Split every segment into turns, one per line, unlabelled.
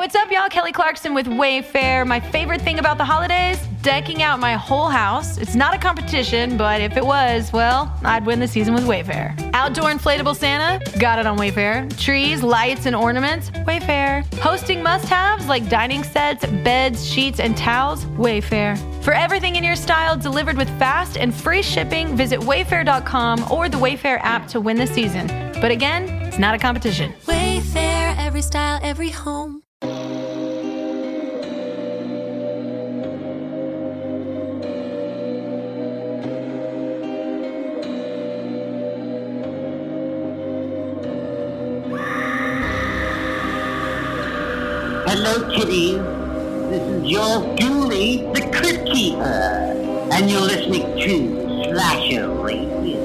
What's up, y'all? Kelly Clarkson with Wayfair. My favorite thing about the holidays? Decking out my whole house. It's not a competition, but if it was, well, I'd win the season with Wayfair. Outdoor inflatable Santa? Got it on Wayfair. Trees, lights, and ornaments? Wayfair. Hosting must-haves like dining sets, beds, sheets, and towels? Wayfair. For everything in your style delivered with fast and free shipping, visit wayfair.com or the Wayfair app to win the season. But again, it's not a competition.
Wayfair, every style, every home.
Hello, kitties. This is your Domi, the Crypt Keeper, and you're listening to Slasher Radio.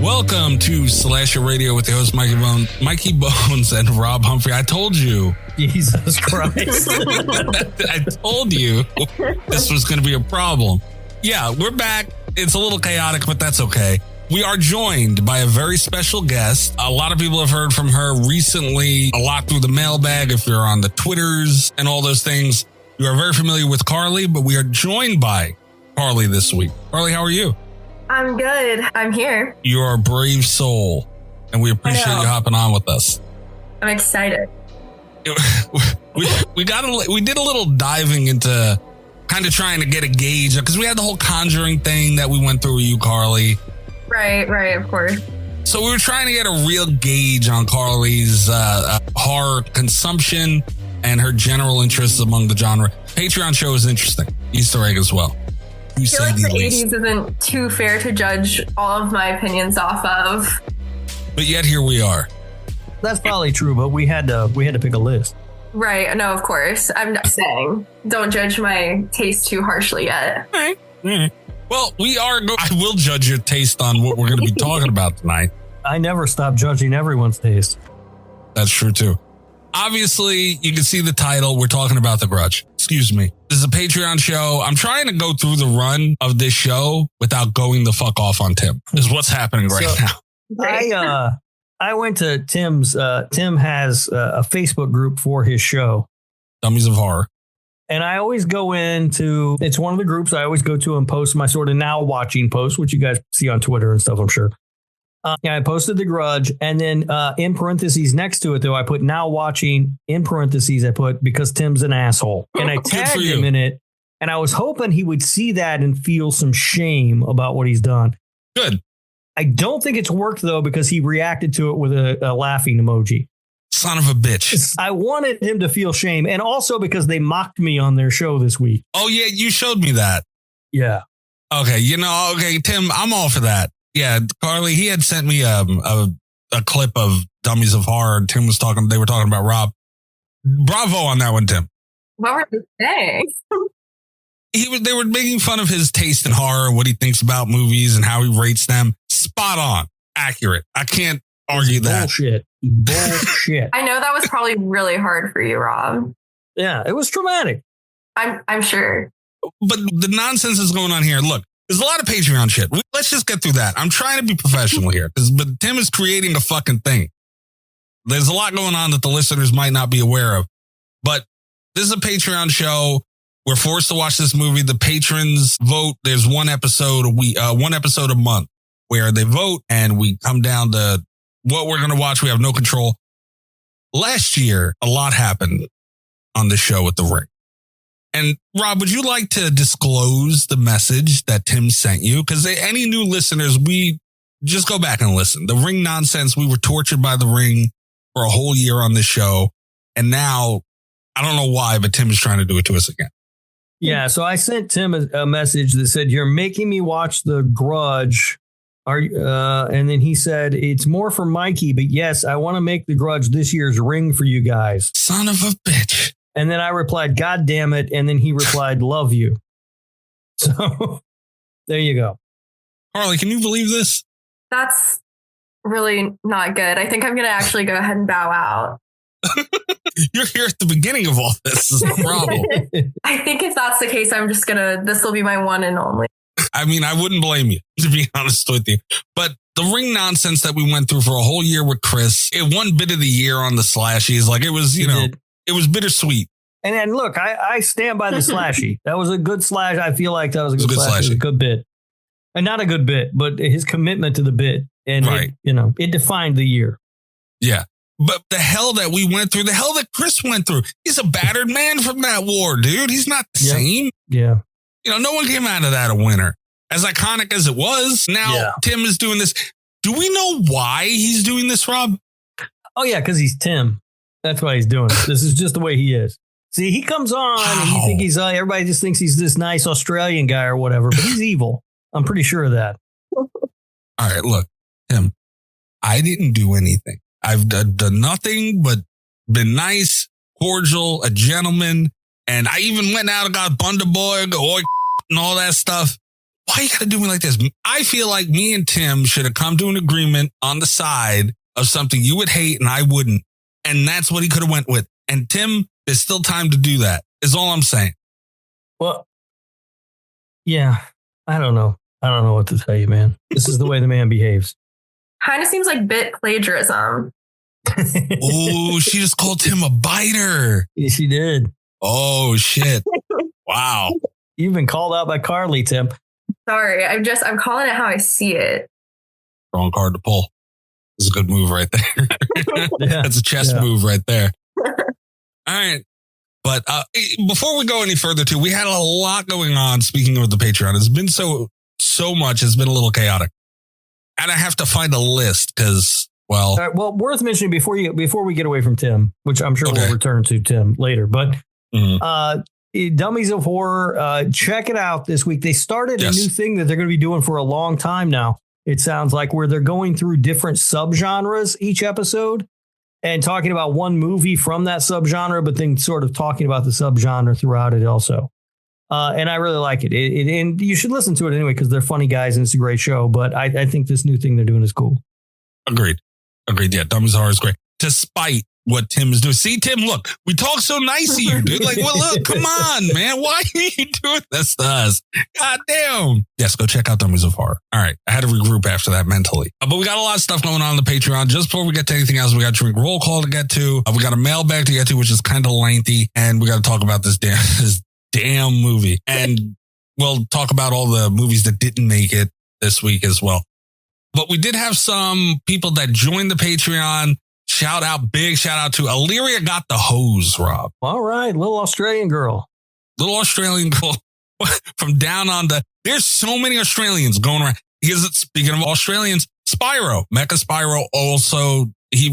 Welcome to Slasher Radio with the host Mikey Bones and Rob Humphrey. I told you.
Jesus Christ.
I told you this was going to be a problem. Yeah, we're back. It's a little chaotic, but that's okay. We are joined by a very special guest. A lot of people have heard from her recently, a lot through the mailbag. If you're on the Twitters and all those things, you are very familiar with Carly, but we are joined by Carly this week. Carly, how are you?
I'm good. I'm here.
You're a brave soul, and we appreciate you hopping on with us.
I'm excited.
We did a little diving into kind of trying to get a gauge because we had the whole Conjuring thing that we went through with you, Carly.
Right, of course.
So we were trying to get a real gauge on Carly's horror consumption and her general interests among the genre. Patreon show is interesting. Easter egg as well.
I feel like the 80s isn't too fair to judge all of my opinions off of.
But yet here we are.
That's probably true, but we had to pick a list.
Right. No, of course. I'm not saying don't judge my taste too harshly yet.
All right. Well, I will judge your taste on what we're going to be talking about tonight.
I never stop judging everyone's taste.
That's true, too. Obviously, you can see the title. We're talking about The Grudge. Excuse me. This is a Patreon show. I'm trying to go through the run of this show without going the fuck off on Tim, is what's happening right now.
I went to Tim's. Tim has a Facebook group for his show,
Dummies of Horror.
And I always go into, it's one of the groups I always go to and post my sort of now watching posts, which you guys see on Twitter and stuff, I'm sure. I posted The Grudge, and then in parentheses next to it, though, I put now watching. In parentheses, I put because Tim's an asshole. And I tagged him in it, and I was hoping he would see that and feel some shame about what he's done.
Good.
I don't think it's worked, though, because he reacted to it with a laughing emoji.
Son of a bitch.
I wanted him to feel shame, and also because they mocked me on their show this week.
Oh, yeah, you showed me that.
Yeah.
Okay, Tim, I'm all for that. Yeah, Carly, he had sent me a clip of Dummies of Horror. Tim was they were talking about Rob. Bravo on that one, Tim.
What were they saying?
They were making fun of his taste in horror, what he thinks about movies and how he rates them. Spot on. Accurate. I can't argue that.
Bullshit.
I know that was probably really hard for you, Rob.
Yeah, it was traumatic.
I'm sure.
But the nonsense is going on here. Look, there's a lot of Patreon shit. Let's just get through that. I'm trying to be professional here, but Tim is creating a fucking thing. There's a lot going on that the listeners might not be aware of. But this is a Patreon show. We're forced to watch this movie. The patrons vote. There's one episode a month where they vote, and we come down to what we're going to watch. We have no control. Last year, a lot happened on the show with The Ring. And Rob, would you like to disclose the message that Tim sent you? Because any new listeners, we just go back and listen. The Ring nonsense. We were tortured by The Ring for a whole year on this show. And now, I don't know why, but Tim is trying to do it to us again.
Yeah, so I sent Tim a message that said, "You're making me watch The Grudge." And then he said, "It's more for Mikey, but yes, I want to make The Grudge this year's Ring for you guys."
Son of a bitch.
And then I replied, "God damn it." And then he replied, "Love you." So there you go.
Harley, can you believe this?
That's really not good. I think I'm going to actually go ahead and bow out.
You're here at the beginning of all this. Is the problem.
I think if that's the case, this will be my one and only.
I mean, I wouldn't blame you, to be honest with you. But the ring nonsense that we went through for a whole year with Chris, it one bit of the year on the slashies, like it was, it was bittersweet.
And then look, I stand by the slashy. That was a good slash. I feel like that was a good slash. It was a good bit. And not a good bit, but his commitment to the bit. And
right.
It defined the year.
Yeah. But the hell that we went through, the hell that Chris went through, he's a battered man from that war, dude. He's not the same.
Yeah.
No one came out of that a winner. As iconic as it was, now Tim is doing this. Do we know why he's doing this, Rob?
Oh, yeah, because he's Tim. That's why he's doing it. This is just the way he is. See, he comes on and you think he's, everybody just thinks he's this nice Australian guy or whatever, but he's evil. I'm pretty sure of that.
All right, look, Tim, I didn't do anything. I've done nothing but been nice, cordial, a gentleman, and I even went out and got Bundaboy, and all that stuff. Why you gotta do me like this? I feel like me and Tim should have come to an agreement on the side of something you would hate and I wouldn't. And that's what he could have went with. And Tim, there's still time to do that, is all I'm saying.
Well, yeah, I don't know. I don't know what to tell you, man. This is the way the man behaves.
Kind of seems like bit plagiarism.
Oh, she just called him a biter.
Yeah, she did.
Oh, shit. Wow.
You've been called out by Carly, Tim.
Sorry, I'm calling it how I see it.
Wrong card to pull. It's a good move right there. That's a chess move right there. All right. But before we go any further, too, we had a lot going on. Speaking of the Patreon, it's been so much. It's been a little chaotic. And I have to find a list because, well.
Worth mentioning before we get away from Tim, which I'm sure we'll return to Tim later. But Dummies of Horror, check it out this week. They started a new thing that they're going to be doing for a long time now. It sounds like where they're going through different subgenres each episode and talking about one movie from that subgenre, but then sort of talking about the subgenre throughout it also. And I really like it. And you should listen to it anyway because they're funny guys and it's a great show. But I think this new thing they're doing is cool. Agreed.
Yeah, Dummies of Horror is great. Despite what Tim is doing. See, Tim, look, we talk so nice to you, dude. Like, well, look, come on, man. Why are you doing this to us? God damn. Yes, go check out Dummies of Horror. All right. I had to regroup after that mentally. But we got a lot of stuff going on the Patreon. Just before we get to anything else, we got a drink roll call to get to. We got a mailbag to get to, which is kind of lengthy. And we got to talk about this damn movie. And we'll talk about all the movies that didn't make it this week as well. But we did have some people that joined the Patreon. Big shout out to Illyria got the hose, Rob.
All right. Little Australian girl
from down under. There's so many Australians going around. Speaking of Australians, Spyro, Mecha Spyro also, he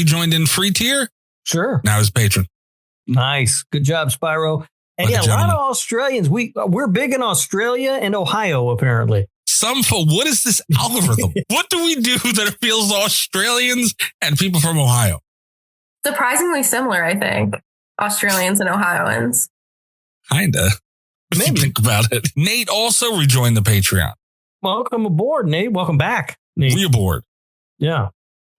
joined in free tier.
Sure.
Now he's patron.
Nice. Good job, Spyro. And a lot of Australians. We're big in Australia and Ohio, apparently.
What is this algorithm? What do we do that appeals to Australians and people from Ohio?
Surprisingly similar, I think. Australians and Ohioans.
Kinda. Maybe. Think about it. Nate also rejoined the Patreon.
Welcome aboard, Nate. Welcome back, Nate.
Re-aboard.
Yeah.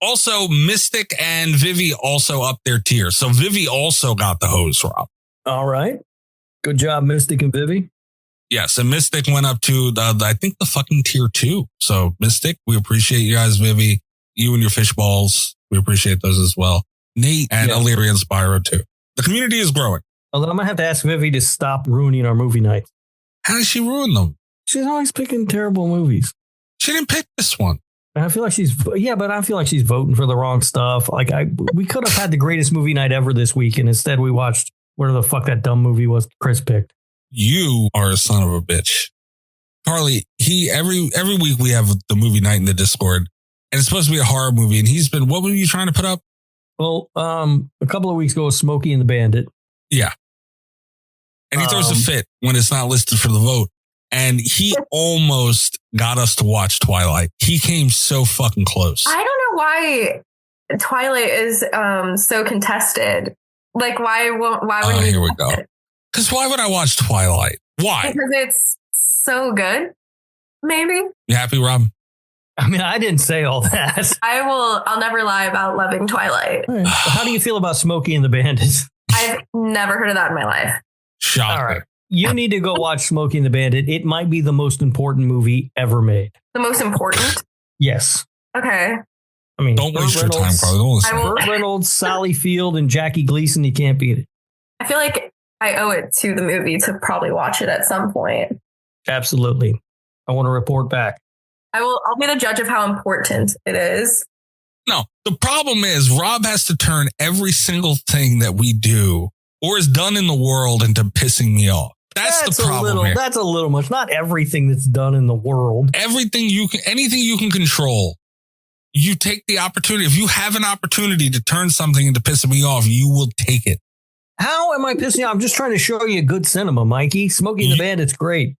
Also, Mystic and Vivi also up their tier. So Vivi also got the hose, Rob.
All right. Good job, Mystic and Vivi.
Yes, and Mystic went up to, I think, the fucking tier 2. So, Mystic, we appreciate you guys, Vivi. You and your fish balls, we appreciate those as well. Nate and Illyria and Spyro, too. The community is growing.
Although I'm going to have to ask Vivi to stop ruining our movie night.
How does she ruin them?
She's always picking terrible movies.
She didn't pick this one.
And I feel like she's voting for the wrong stuff. Like, we could have had the greatest movie night ever this week, and instead we watched whatever the fuck that dumb movie was Chris picked.
You are a son of a bitch. Carly, every week we have the movie night in the Discord, and it's supposed to be a horror movie, and what were you trying to put up?
Well, a couple of weeks ago, Smokey and the Bandit.
Yeah. And he throws a fit when it's not listed for the vote. And he almost got us to watch Twilight. He came so fucking close.
I don't know why Twilight is so contested. Like, why would
here we go. Because why would I watch Twilight? Why?
Because it's so good. Maybe.
You happy, Rob?
I mean, I didn't say all that.
I'll never lie about loving Twilight.
Right. How do you feel about Smokey and the Bandit?
I've never heard of that in my life.
Shocker.
All right. You need to go watch Smokey and the Bandit. It might be the most important movie ever made.
The most important?
Yes.
Okay.
I mean,
Don't waste your time,
Reynolds,
Carly. Don't listen.
Burt Reynolds, Sally Field, and Jackie Gleason. You can't beat it.
I feel like I owe it to the movie to probably watch it at some point.
Absolutely. I want to report back.
I'll be the judge of how important it is.
No, the problem is Rob has to turn every single thing that we do or is done in the world into pissing me off. That's the problem here.
That's a little much. Not everything that's done in the world.
Anything you can control, you take the opportunity. If you have an opportunity to turn something into pissing me off, you will take it.
How am I pissing you off? I'm just trying to show you good cinema, Mikey. Smokey and the Bandit's great.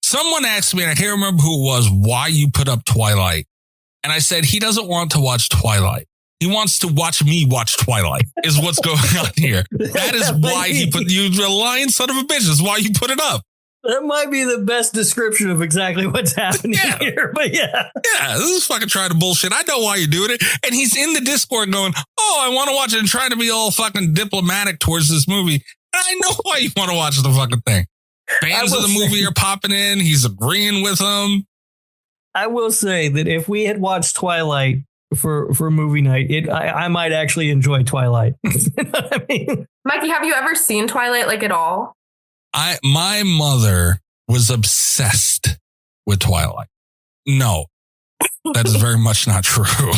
Someone asked me, and I can't remember who it was, why you put up Twilight. And I said, he doesn't want to watch Twilight. He wants to watch me watch Twilight is what's going on here. That is why he put you, a lying son of a bitch. That's why you put it up.
That might be the best description of exactly what's happening here. But yeah.
Yeah, this is fucking trying to bullshit. I know why you're doing it. And he's in the Discord going, oh, I want to watch it and trying to be all fucking diplomatic towards this movie. And I know why you want to watch the fucking thing. Fans of the movie are popping in. He's agreeing with them.
I will say that if we had watched Twilight for movie night, I might actually enjoy Twilight. You know what I mean?
Mikey, have you ever seen Twilight like at all?
My mother was obsessed with Twilight. No, that is very much not true.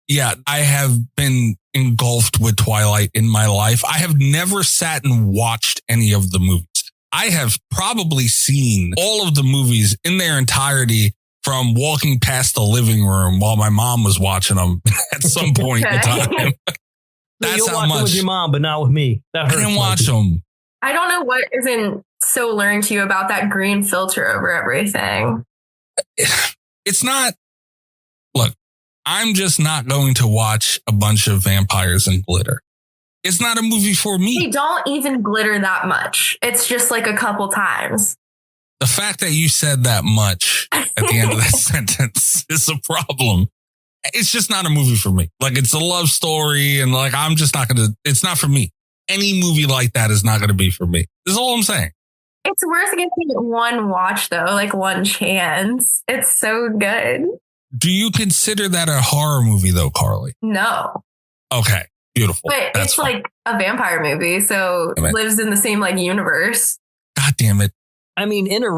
Yeah, I have been engulfed with Twilight in my life. I have never sat and watched any of the movies. I have probably seen all of the movies in their entirety from walking past the living room while my mom was watching them at some point in time. That's
You'll
how
watch
much.
them with your mom, but not with me. That hurts.
I didn't watch them.
I don't know what isn't so learned to you about that green filter over everything.
It's not. Look, I'm just not going to watch a bunch of vampires and glitter. It's not a movie for me.
They don't even glitter that much. It's just like a couple times.
The fact that you said that much at the end of that sentence is a problem. It's just not a movie for me. Like, it's a love story, and like, I'm just not going to, it's not for me. Any movie like that is not going to be for me. This is all I'm saying.
It's worth giving it one watch, though, like one chance. It's so good.
Do you consider that a horror movie, though, Carly?
No.
Okay. Beautiful.
But
That's
it's
fine.
like a vampire movie, so it lives in the same like universe.
God damn it.
I mean, in a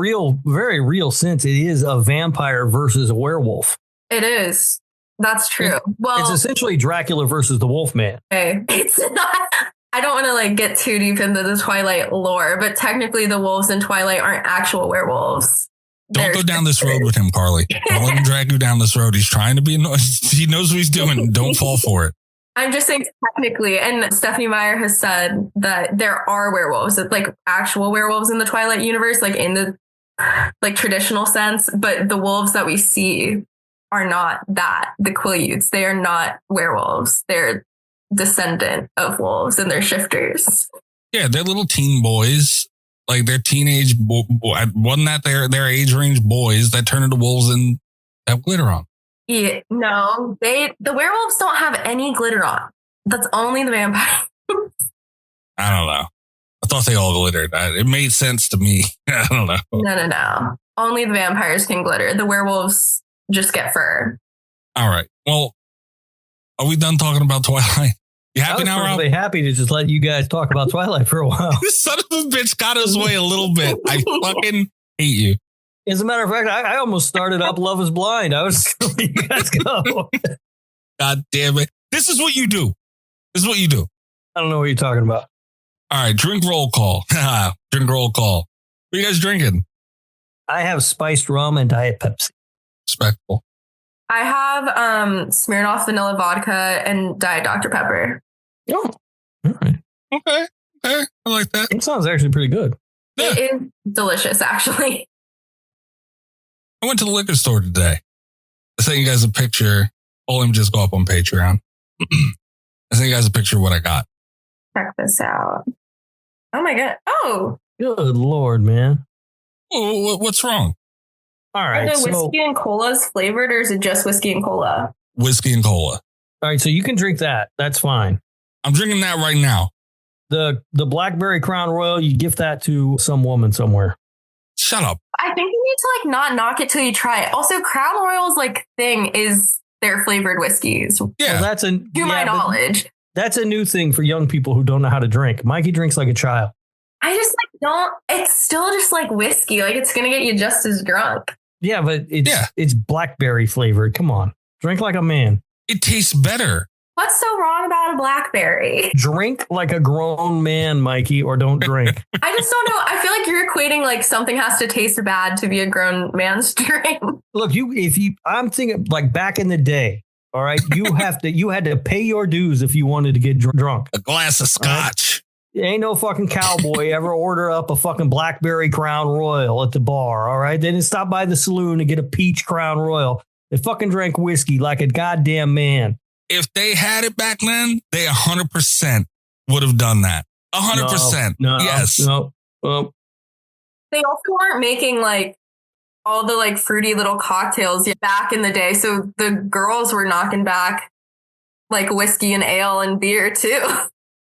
very real sense, it is a vampire versus a werewolf.
It is. That's true. Well,
It's essentially Dracula versus the Wolfman.
okay. It's not. I don't want to like get too deep into the Twilight lore, but technically the wolves in Twilight aren't actual werewolves.
Don't go down this road with him, Carly. Don't let him drag you down this road. He's trying to be annoying. He knows what he's doing. Don't fall for it.
I'm just saying technically, and Stephanie Meyer has said that there are werewolves, like actual werewolves in the Twilight universe, like in the like traditional sense, but the wolves that we see are not that. The Quileutes, they are not werewolves. They're descendant of wolves and they're shifters.
Yeah, they're little teen boys. Like they're teenage, wasn't that their age range boys that turn into wolves and have glitter on?
Yeah, no, the werewolves don't have any glitter on. That's only the vampire.
I don't know. I thought they all glittered. It made sense to me. I don't know.
No. Only the vampires can glitter. The werewolves just get fur.
All right. Well, are we done talking about Twilight? You happy now, Rob?
I was perfectly happy to just let you guys talk about Twilight for a while.
This son of a bitch got his way a little bit. I fucking hate you.
As a matter of fact, I almost started up Love is Blind. I was letting you guys go.
God damn it. This is what you do. This is what you do.
I don't know what you're talking about.
All right. Drink roll call. Drink roll call. What are you guys drinking?
I have spiced rum and Diet Pepsi.
Respectful.
I have Smirnoff vanilla vodka and Diet Dr. Pepper.
Oh, all right.
Okay. I like that.
It sounds actually pretty good.
Yeah.
It is delicious, actually.
I went to the liquor store today. I sent you guys a picture. All him just go up on Patreon. I sent you guys a picture of what I got.
Check this out. Oh my God. Oh,
Good Lord, man.
What's wrong?
All
Are
right.
the
So,
whiskey and colas flavored, or is it just whiskey and cola?
Whiskey and cola.
all right. So you can drink that. That's fine.
I'm drinking that right now.
The Blackberry Crown Royal, you gift that to some woman somewhere.
Shut up.
I think you need to like not knock it till you try it. Also, Crown Royal's like thing is their flavored whiskeys.
Yeah.
Well, that's a
To my knowledge.
That's a new thing for young people who don't know how to drink. Mikey drinks like a child.
I just like don't. It's still just like whiskey. Like it's gonna get you just as drunk.
Yeah, but it's blackberry flavored. Come on, drink like a man.
It tastes better.
What's so wrong about a blackberry?
Drink like a grown man, Mikey, or don't drink.
I just don't know. I feel like you're equating like something has to taste bad to be a grown man's drink.
Look, I'm thinking like back in the day. All right, you had to pay your dues if you wanted to get drunk.
A glass of scotch.
Ain't no fucking cowboy ever order up a fucking Blackberry Crown Royal at the bar. All right, they didn't stop by the saloon to get a peach Crown Royal. They fucking drank whiskey like a goddamn man.
If they had it back then, they 100% would have done that. 100%.
No.
Yes.
No.
They also weren't making like all the like fruity little cocktails back in the day. So the girls were knocking back like whiskey and ale and beer too.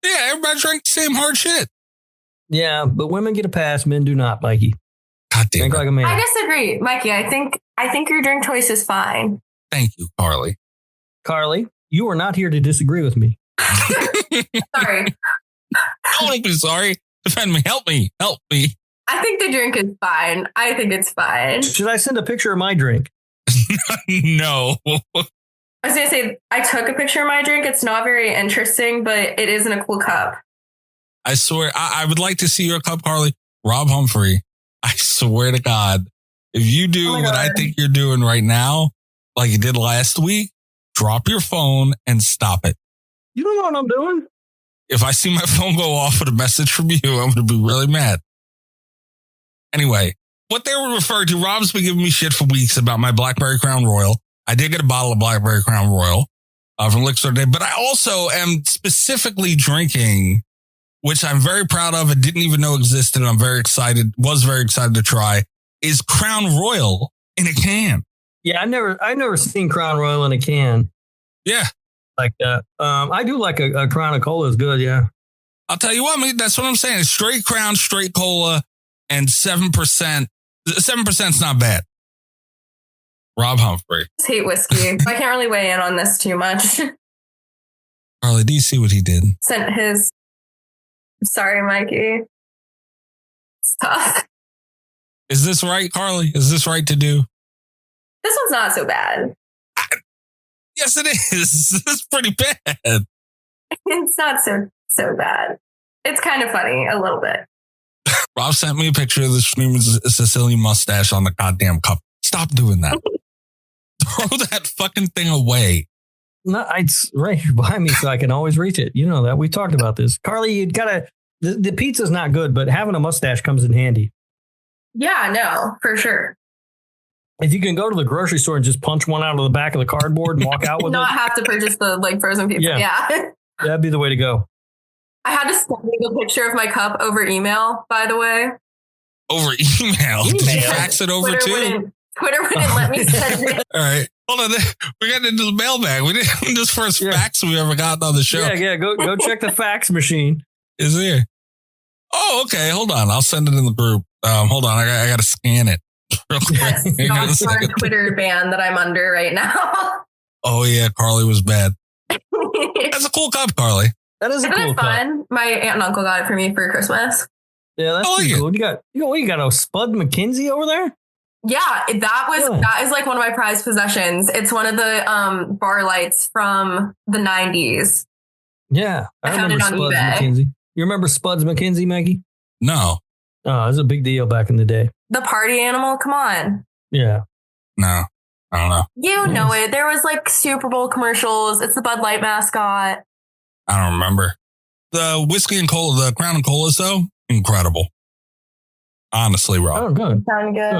Yeah, everybody drank the same hard shit.
Yeah, but women get a pass, men do not, Mikey.
God damn
Drink
it.
like a man.
I disagree, Mikey. I think your drink choice is fine.
Thank you, Carly.
Carly, you are not here to disagree with me.
Sorry.
Don't be sorry. Defend me. Help me. Help me.
I think the drink is fine. I think it's fine.
Should I send a picture of my drink?
No.
I was going to say, I took a picture of my drink. It's not very interesting, but it is in a cool cup.
I swear, I would like to see your cup, Carly. Rob Humphrey, I swear to God, if you do
Oh my
what
God.
I think you're doing right now, like you did last week, drop your phone and stop it.
You don't know what I'm doing?
If I see my phone go off with a message from you, I'm going to be really mad. Anyway, what they were referring to, Rob's been giving me shit for weeks about my Blackberry Crown Royal. I did get a bottle of Blackberry Crown Royal from Liquor Store today, but I also am specifically drinking, which I'm very proud of and didn't even know existed. I'm was very excited to try, is Crown Royal in a can.
Yeah, I've never seen Crown Royal in a can
Yeah.
like that. I do like a Crown of Cola is good, yeah.
I'll tell you what, mate, that's what I'm saying. Straight Crown, straight Cola, and 7%. 7% is not bad. Rob Humphrey.
I just hate whiskey. I can't really weigh in on this too much.
Carly, do you see what he did?
Sent his. Sorry, Mikey. It's tough.
Is this right, Carly? Is this right to do?
This one's not so bad.
Yes, it is. It's pretty bad.
It's not so bad. It's kind of funny a little bit.
Rob sent me a picture of the screaming Sicilian mustache on the goddamn cup. Stop doing that. Throw that fucking thing away.
No, it's right here behind me so I can always reach it. You know that. We talked about this. Carly, you gotta, the pizza's not good, but having a mustache comes in handy.
Yeah, no, for sure.
If you can go to the grocery store and just punch one out of the back of the cardboard and walk out with
Not
it,
have to purchase the like frozen pizza. Yeah.
that'd be the way to go.
I had to send you a picture of my cup over email, by the way.
Over email? Did you fax it over
Twitter wouldn't let me send it.
All right. Hold on. We got into the mailbag. We didn't this first fax we ever got on the show.
Yeah. Go check the fax machine.
Is there? Oh, okay. Hold on. I'll send it in the group. Hold on. I got to scan it. Real quick.
Yes, not our Twitter ban that I'm under right now.
Oh, yeah. Carly was bad. That's a cool cup, Carly.
That is a
Isn't
cool
it
cup.
fun? My aunt and uncle got it for me for Christmas.
Yeah, that's
I like
pretty
it.
cool. You got a Spud McKinsey over there?
Yeah, that
Really?
is like one of my prized possessions. It's one of the bar lights from the 90s.
Yeah,
I
I
found
remember
it on
Spuds
eBay.
McKinsey. You remember Spuds McKinsey, Maggie?
No.
Oh, it was a big deal back in the day.
The party animal, come on.
Yeah.
No. I don't know.
You know it. There was like Super Bowl commercials. It's the Bud Light mascot.
I don't remember. The whiskey and cola, the Crown and Colas, though, incredible. Honestly, Rob.
Oh, good.
Sound good.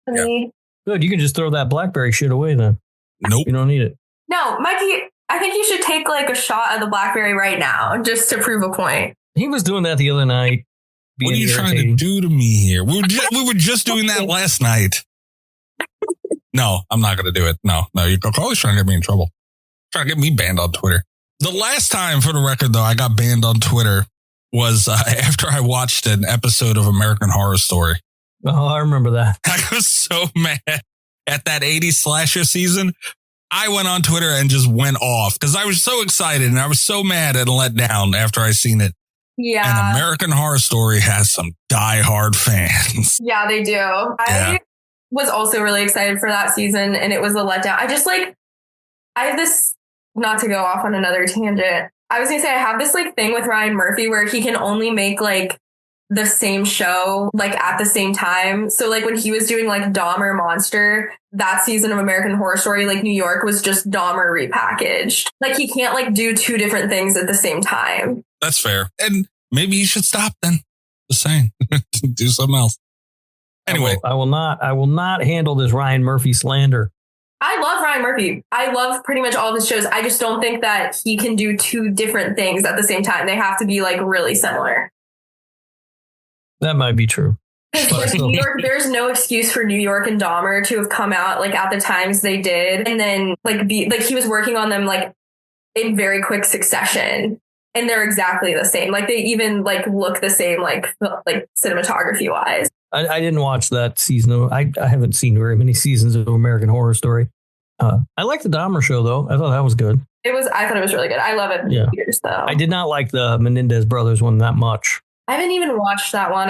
Good.
To me.
Good. You can just throw that Blackberry shit away then.
Nope.
You don't need it.
No, Mikey, I think you should take like a shot of the Blackberry right now just to prove a point.
He was doing that the other night.
What are
being
you trying to
irritating.
do to me here? We were just doing that last night. No, I'm not going to do it. No, you're always trying to get me in trouble. Trying to get me banned on Twitter. The last time, for the record, though, I got banned on Twitter was after I watched an episode of American Horror Story.
Oh, I remember that.
I was so mad at that 80s slasher season. I went on Twitter and just went off because I was so excited and I was so mad and let down after I seen it.
Yeah.
And American Horror Story has some diehard fans.
Yeah, they do. I was also really excited for that season and it was a letdown. I have this, not to go off on another tangent. I was going to say, I have this like thing with Ryan Murphy where he can only make like the same show like at the same time. So like when he was doing like Dahmer Monster, that season of American Horror Story, like New York was just Dahmer repackaged. Like he can't like do two different things at the same time.
That's fair. And maybe you should stop then. Just saying. Do something else. Anyway.
I will not handle this Ryan Murphy slander.
I love Ryan Murphy. I love pretty much all of his shows. I just don't think that he can do two different things at the same time. They have to be like really similar.
That might be true.
Because New York, there's no excuse for New York and Dahmer to have come out like at the times they did, and then like he was working on them like in very quick succession, and they're exactly the same. Like they even like look the same, like cinematography wise.
I didn't watch that season. I haven't seen very many seasons of American Horror Story. I like the Dahmer show though. I thought that was good.
I thought it was really good. I love it.
Yeah.
Years, though.
I did not like the Menendez brothers one that much.
I haven't even watched that one.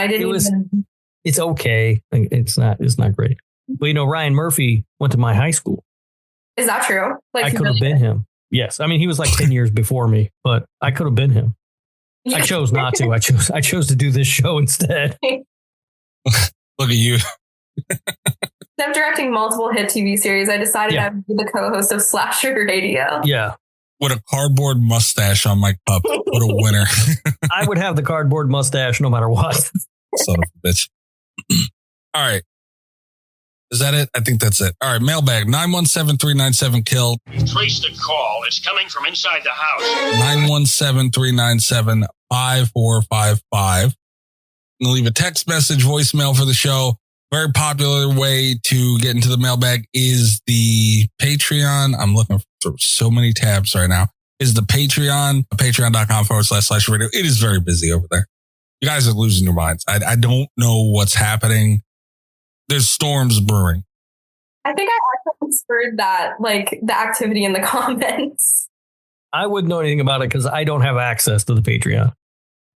It's okay. It's not great. But you know, Ryan Murphy went to my high school.
Is that true? Like
I could have been him. Yes. I mean, he was like 10 years before me, but I could have been him. I chose not to. I chose to do this show instead.
Look at you.
I'm directing multiple hit TV series. I decided I would be the co-host of Slasher Radio.
Yeah.
With a cardboard mustache on my pup. What a winner.
I would have the cardboard mustache no matter what.
Son of a bitch. All right. Is that it? I think that's it. All right. Mailbag 917-397-KILL.
Trace the call. It's coming from inside the house.
917-397-5455. And leave a text message, voicemail for the show. Very popular way to get into the mailbag is the Patreon. I'm looking through so many tabs right now. Is the Patreon, patreon.com//radio. It is very busy over there. You guys are losing your minds. I don't know what's happening. There's storms brewing.
I think I actually spurred that, like the activity in the comments.
I wouldn't know anything about it because I don't have access to the Patreon.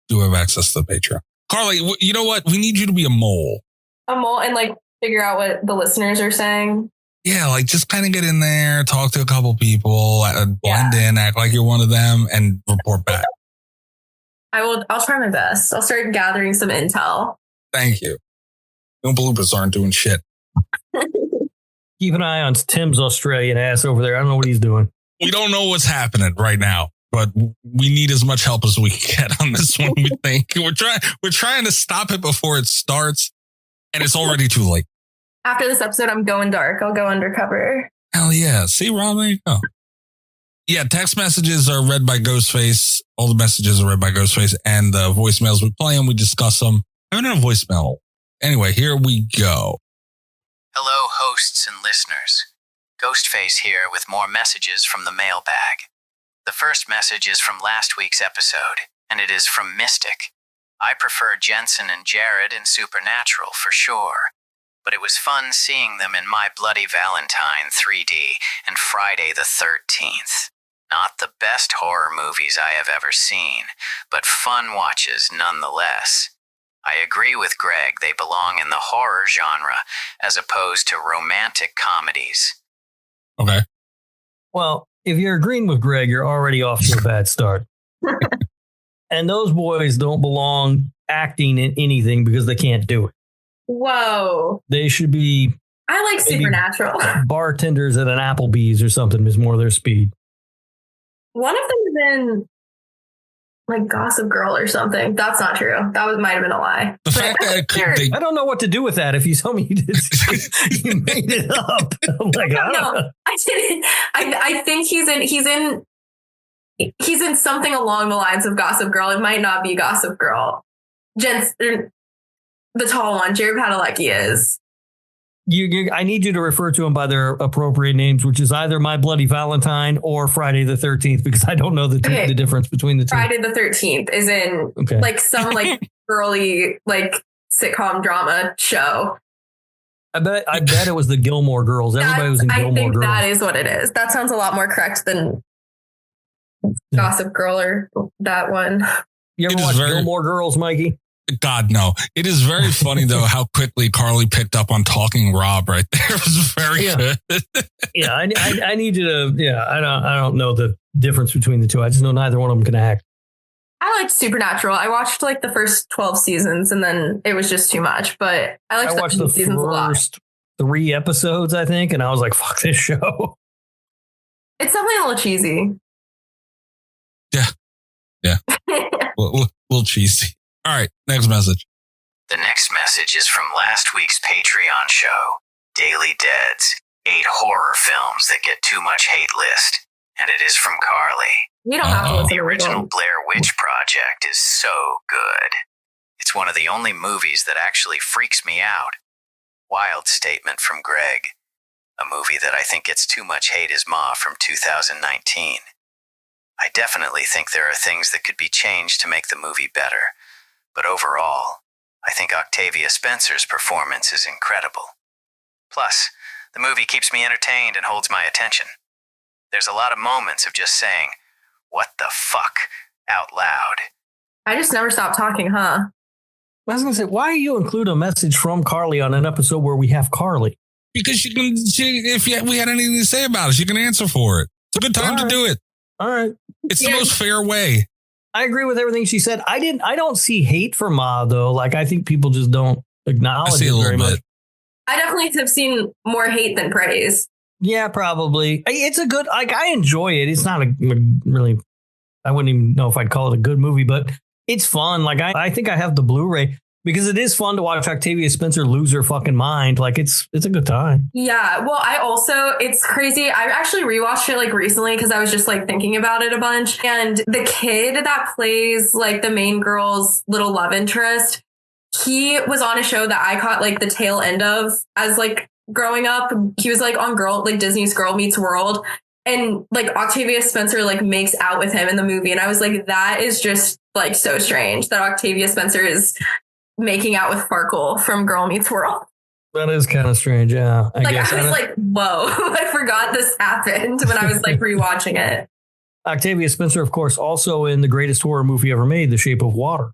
Do have access to the Patreon. Carly, you know what? We need you to be a mole.
A mole and like figure out what the listeners are saying.
Yeah, like just kind of get in there, talk to a couple people, blend in, act like you're one of them, and report back.
I'll try my best. I'll start gathering some intel.
Thank you. No bloopers aren't doing shit.
Keep an eye on Tim's Australian ass over there. I don't know what he's doing.
We don't know what's happening right now, but we need as much help as we can get on this one. We think we're trying to stop it before it starts, and it's already too late.
After this episode, I'm going dark. I'll go undercover.
Hell yeah! See, Rob, there you go. Yeah, text messages are read by Ghostface. All the messages are read by Ghostface, and the voicemails we play them, we discuss them. I haven't done a voicemail. Anyway, here we go.
Hello, hosts and listeners. Ghostface here with more messages from the mailbag. The first message is from last week's episode, and it is from Mystic. I prefer Jensen and Jared in Supernatural for sure, but it was fun seeing them in My Bloody Valentine 3D and Friday the 13th. Not the best horror movies I have ever seen, but fun watches nonetheless. I agree with Greg, they belong in the horror genre as opposed to romantic comedies.
Okay.
Well, if you're agreeing with Greg, you're already off to a bad start. And those boys don't belong acting in anything because they can't do it.
Whoa.
They should be...
I like Supernatural.
Bartenders at an Applebee's or something is more their speed.
One of them is in like Gossip Girl or something. That's not true. Might have been a lie.
The fact that
I don't know what to do with that. If you tell me you did, you made it up. I'm like, I don't know.
I didn't. I think he's in something along the lines of Gossip Girl. It might not be Gossip Girl. The tall one, Jared Padalecki is.
I need you to refer to them by their appropriate names, which is either My Bloody Valentine or Friday the 13th, because I don't know the difference between the two.
Friday the 13th is in like some like girly like sitcom drama show.
I bet it was the Gilmore Girls. Everybody was in Gilmore Girls. I think
that is what it is. That sounds a lot more correct than Gossip Girl or that one.
You ever watch Gilmore Girls, Mikey?
God, no. It is very funny, though, how quickly Carly picked up on Talking Rob right there. It was very good.
Yeah, I need you to, I don't know the difference between the two. I just know neither one of them can act.
I liked Supernatural. I watched like the first 12 seasons and then it was just too much, but I watched the seasons a lot.
First 3 episodes, I think, and I was like, fuck this show.
It's definitely a little cheesy.
Yeah. A little cheesy. All right, next message.
The next message is from last week's Patreon show, Daily Dead's 8 horror films that get too much hate list, and it is from Carly.
You don't have to listen
The
to
original Blair Witch Project is so good. It's one of the only movies that actually freaks me out. Wild statement from Greg. A movie that I think gets too much hate is Ma from 2019. I definitely think there are things that could be changed to make the movie better. But overall, I think Octavia Spencer's performance is incredible. Plus, the movie keeps me entertained and holds my attention. There's a lot of moments of just saying, "What the fuck?" out loud.
I just never stopped talking, huh?
I was going to say, why do you include a message from Carly on an episode where we have Carly?
Because if we had anything to say about it, she can answer for it. It's a good time to do it.
All right.
It's the most fair way.
I agree with everything she said. I don't see hate for Ma, though. Like, I think people just don't acknowledge it very much.
I definitely have seen more hate than praise.
Yeah, probably. It's a good, like, I enjoy it. It's not a really, I wouldn't even know if I'd call it a good movie, but it's fun. Like, I think I have the Blu-ray because it is fun to watch Octavia Spencer lose her fucking mind. Like, it's a good time.
Yeah. Well, it's crazy. I actually rewatched it like recently because I was just like thinking about it a bunch. And the kid that plays like the main girl's little love interest, he was on a show that I caught like the tail end of as like growing up. He was like on Disney's Girl Meets World. And like Octavia Spencer like makes out with him in the movie. And I was like, that is just like so strange that Octavia Spencer is making out with Farkle from Girl Meets World.
That is kind of strange. Yeah.
I was like, whoa, I forgot this happened when I was like rewatching it.
Octavia Spencer, of course, also in the greatest horror movie ever made, The Shape of Water.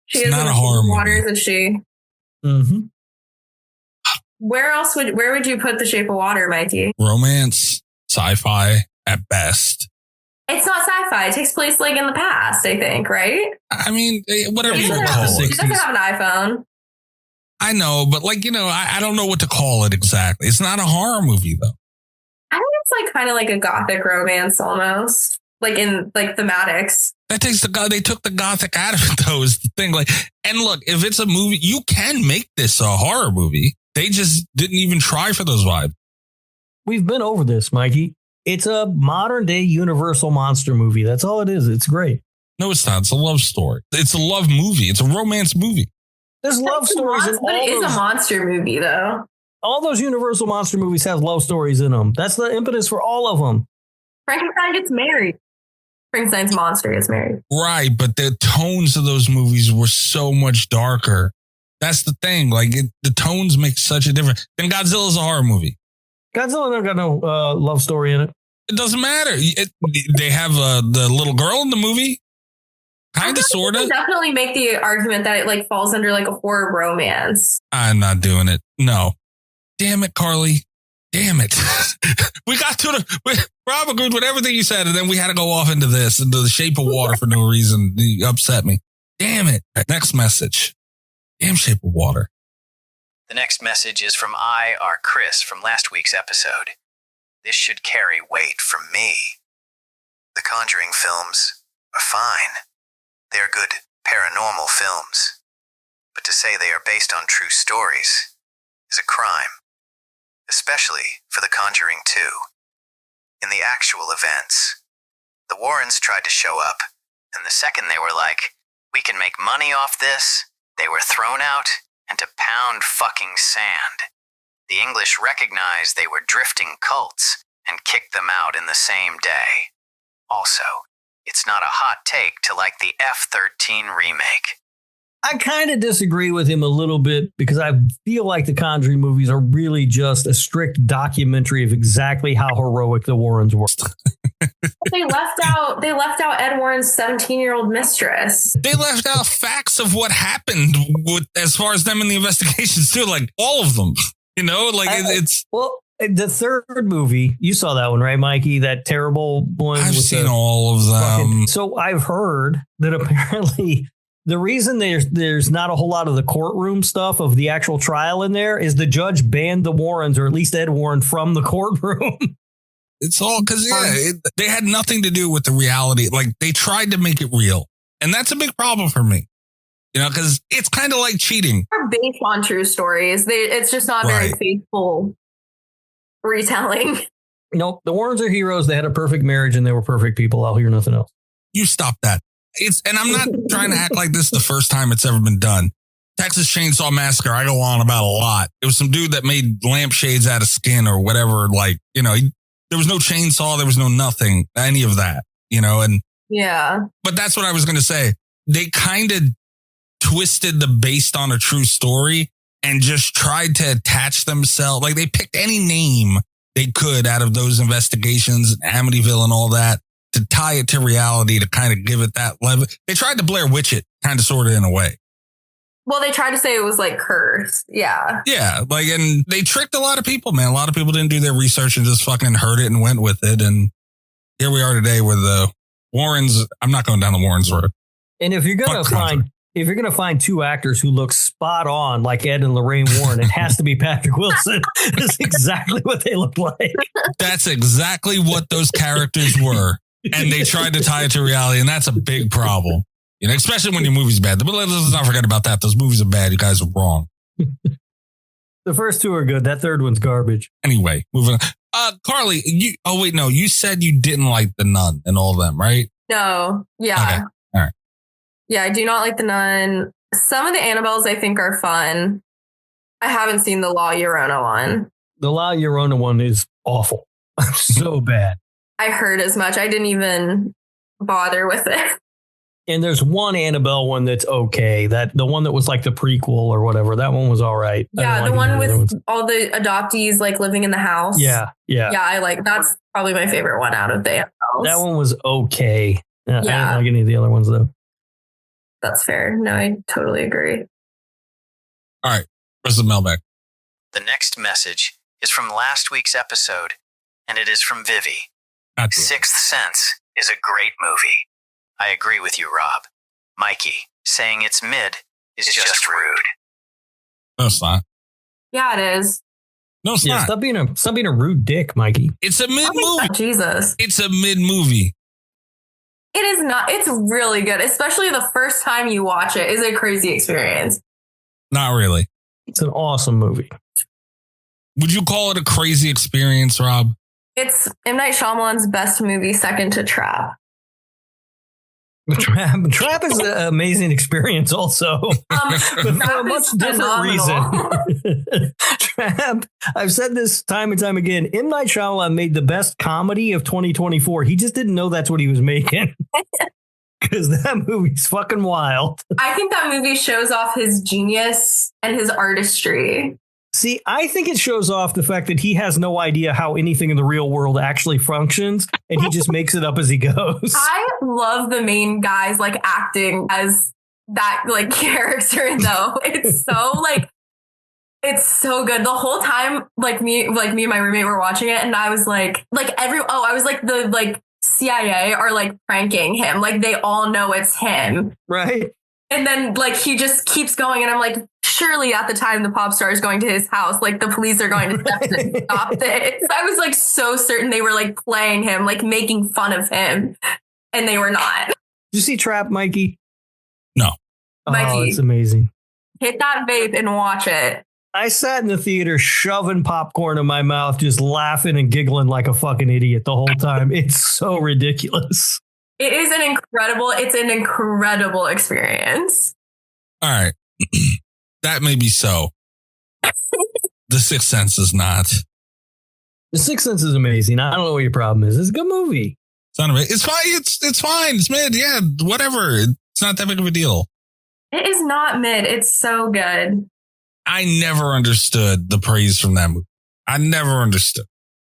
She is not a horror movie. Isn't she?
Mm-hmm.
Where would you put The Shape of Water, Mikey?
Romance, sci-fi at best.
It's not sci-fi. It takes place like in the past, I think, right?
I mean, whatever you call it.
She doesn't have an iPhone.
I know, but like, I don't know what to call it exactly. It's not a horror movie, though.
I think it's like kind of like a gothic romance almost, like in like thematics.
They took the gothic out of it, though, is the thing. Like, and look, if it's a movie, you can make this a horror movie. They just didn't even try for those vibes.
We've been over this, Mikey. It's a modern day Universal monster movie. That's all it is. It's great.
No, it's not. It's a love story. It's a love movie. It's a romance movie.
There's love stories in all
but it is a monster movie, though.
All those Universal monster movies have love stories in them. That's the impetus for all of them.
Frankenstein gets married. Frankenstein's monster gets married.
Right, but the tones of those movies were so much darker. That's the thing. Like, the tones make such a difference. Then Godzilla's a horror movie.
Godzilla never got no love story in it.
It doesn't matter. They have the little girl in the movie. Kind of, sort of.
Definitely make the argument that it like falls under like a horror romance.
I'm not doing it. No. Damn it, Carly. Damn it. We got to Rob agreed with everything you said, and then we had to go off into The Shape of Water for no reason. You upset me. Damn it. Next message. Damn Shape of Water.
The next message is from EYERCHRIS from last week's episode. This should carry weight from me. The Conjuring films are fine. They are good paranormal films. But to say they are based on true stories is a crime. Especially for The Conjuring 2. In the actual events, the Warrens tried to show up, and the second they were like, "We can make money off this," they were thrown out and to pound fucking sand. The English recognized they were drifting cults and kicked them out in the same day. Also, it's not a hot take to like the F-13 remake.
I kind of disagree with him a little bit because I feel like the Conjuring movies are really just a strict documentary of exactly how heroic the Warrens were.
They left out Ed Warren's 17-year-old mistress.
They left out facts of what happened with, as far as them in the investigations too, like all of them. You know, like it's
well. The third movie, you saw that one, right, Mikey? That terrible one.
I've seen all of them.
So I've heard that apparently the reason there's not a whole lot of the courtroom stuff of the actual trial in there is the judge banned the Warrens, or at least Ed Warren, from the courtroom.
It's all because they had nothing to do with the reality. Like they tried to make it real, and that's a big problem for me. You know, because it's kind of like cheating.
They're based on true stories. It's just not very faithful retelling.
Nope. The Warrens are heroes. They had a perfect marriage and they were perfect people. I'll hear nothing else.
You stop that. And I'm not trying to act like this is the first time it's ever been done. Texas Chainsaw Massacre, I go on about a lot. It was some dude that made lampshades out of skin or whatever. Like, you know, there was no chainsaw. There was no nothing, any of that, you know, and
yeah.
But that's what I was going to say. They kind of twisted the based on a true story and just tried to attach themselves. Like they picked any name they could out of those investigations, Amityville and all that, to tie it to reality, to kind of give it that level. They tried to Blair Witch it, kind of, sort of, in a way.
Well, they tried to say it was like cursed. Yeah.
Yeah. Like, and they tricked a lot of people, man. A lot of people didn't do their research and just fucking heard it and went with it. And here we are today with the Warrens. I'm not going down the Warrens road.
And if you're going to find two actors who look spot on like Ed and Lorraine Warren, it has to be Patrick Wilson. That's exactly what they look like.
That's exactly what those characters were. And they tried to tie it to reality. And that's a big problem. You know, especially when your movie's bad. But let's not forget about that. Those movies are bad. You guys are wrong.
The first two are good. That third one's garbage.
Anyway, moving on. Carly, you said you didn't like The Nun and all of them, right?
No. Yeah.
Okay. All right.
Yeah, I do not like The Nun. Some of the Annabelles I think are fun. I haven't seen the La Llorona one.
The La Llorona one is awful. So bad.
I heard as much. I didn't even bother with it.
And there's one Annabelle one that's okay. That the one that was like the prequel or whatever. That one was all right.
Yeah, the one with all the adoptees like living in the house.
Yeah.
I like. That's probably my favorite one out of the Annabelles.
That one was okay.
Yeah.
I didn't like any of the other ones though.
That's fair. No, I totally agree.
All right. Where's the mailbag?
The next message is from last week's episode, and it is from Vivi. Sixth Sense is a great movie. I agree with you, Rob. Mikey, saying it's mid is just rude.
No, it's not.
Yeah, it is.
No, it's not.
Stop being a rude dick, Mikey.
It's a mid movie.
Jesus.
It's a mid movie.
It is not. It's really good, especially the first time you watch it is a crazy experience.
Not really.
It's an awesome movie.
Would you call it a crazy experience, Rob?
It's M. Night Shyamalan's best movie, second to Trap.
Trap is an amazing experience also. But for a much different reason. Trap, I've said this time and time again, M. Night Shyamalan made the best comedy of 2024. He just didn't know that's what he was making. Because that movie's fucking wild.
I think that movie shows off his genius and his artistry.
See, I think it shows off the fact that he has no idea how anything in the real world actually functions, and he just makes it up as he goes.
I love the main guys like acting as that like character though. It's so like it's so good. The whole time me and my roommate were watching it, and I was I was like the like CIA are like pranking him. Like they all know it's him.
Right.
And then like he just keeps going, and I'm like, surely at the time the pop star is going to his house, like the police are going to step in and stop this. I was like so certain they were like playing him, like making fun of him, and they were not.
Did you see Trap, Mikey?
No.
Mikey,
oh, it's amazing.
Hit that vape and watch it.
I sat in the theater shoving popcorn in my mouth, just laughing and giggling like a fucking idiot the whole time. It's so ridiculous.
It is an incredible experience.
All right. That may be so. The Sixth Sense is not.
The Sixth Sense is amazing. I don't know what your problem is. It's a good movie.
It's fine. It's fine. It's mid. Yeah, whatever. It's not that big of a deal.
It is not mid. It's so good.
I never understood the praise from that movie. I never understood.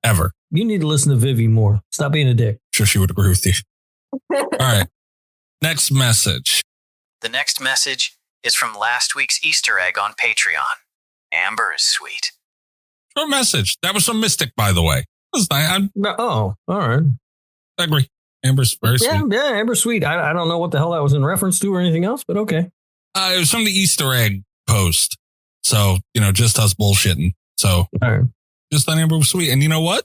Ever.
You need to listen to Vivi more. Stop being a dick.
Sure, she would agree with you. All right. Next message.
The next message is from last week's Easter egg on Patreon. Amber is sweet.
Short message. That was from Mystic, by the way. That's nice.
Oh, all right.
I agree. Amber's very sweet.
Yeah, Amber's sweet. I don't know what the hell that was in reference to or anything else, but okay.
It was from the Easter egg post. So, just us bullshitting. So,
all right.
Just thought Amber was sweet. And you know what?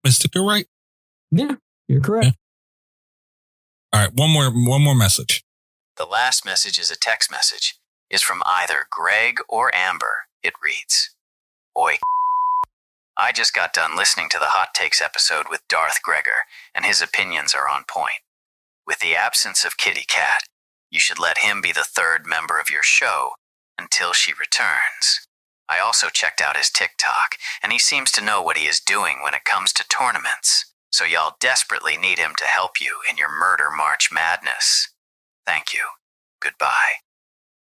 Mystic, you're right.
Yeah, you're correct. Yeah.
All right. One more message.
The last message is a text message. Is from either Greg or Amber. It reads, Oi. I just got done listening to the Hot Takes episode with Darth Gregor, and his opinions are on point. With the absence of Kitty Cat, you should let him be the third member of your show until she returns. I also checked out his TikTok, and he seems to know what he is doing when it comes to tournaments, so y'all desperately need him to help you in your Murder March madness. Thank you. Goodbye.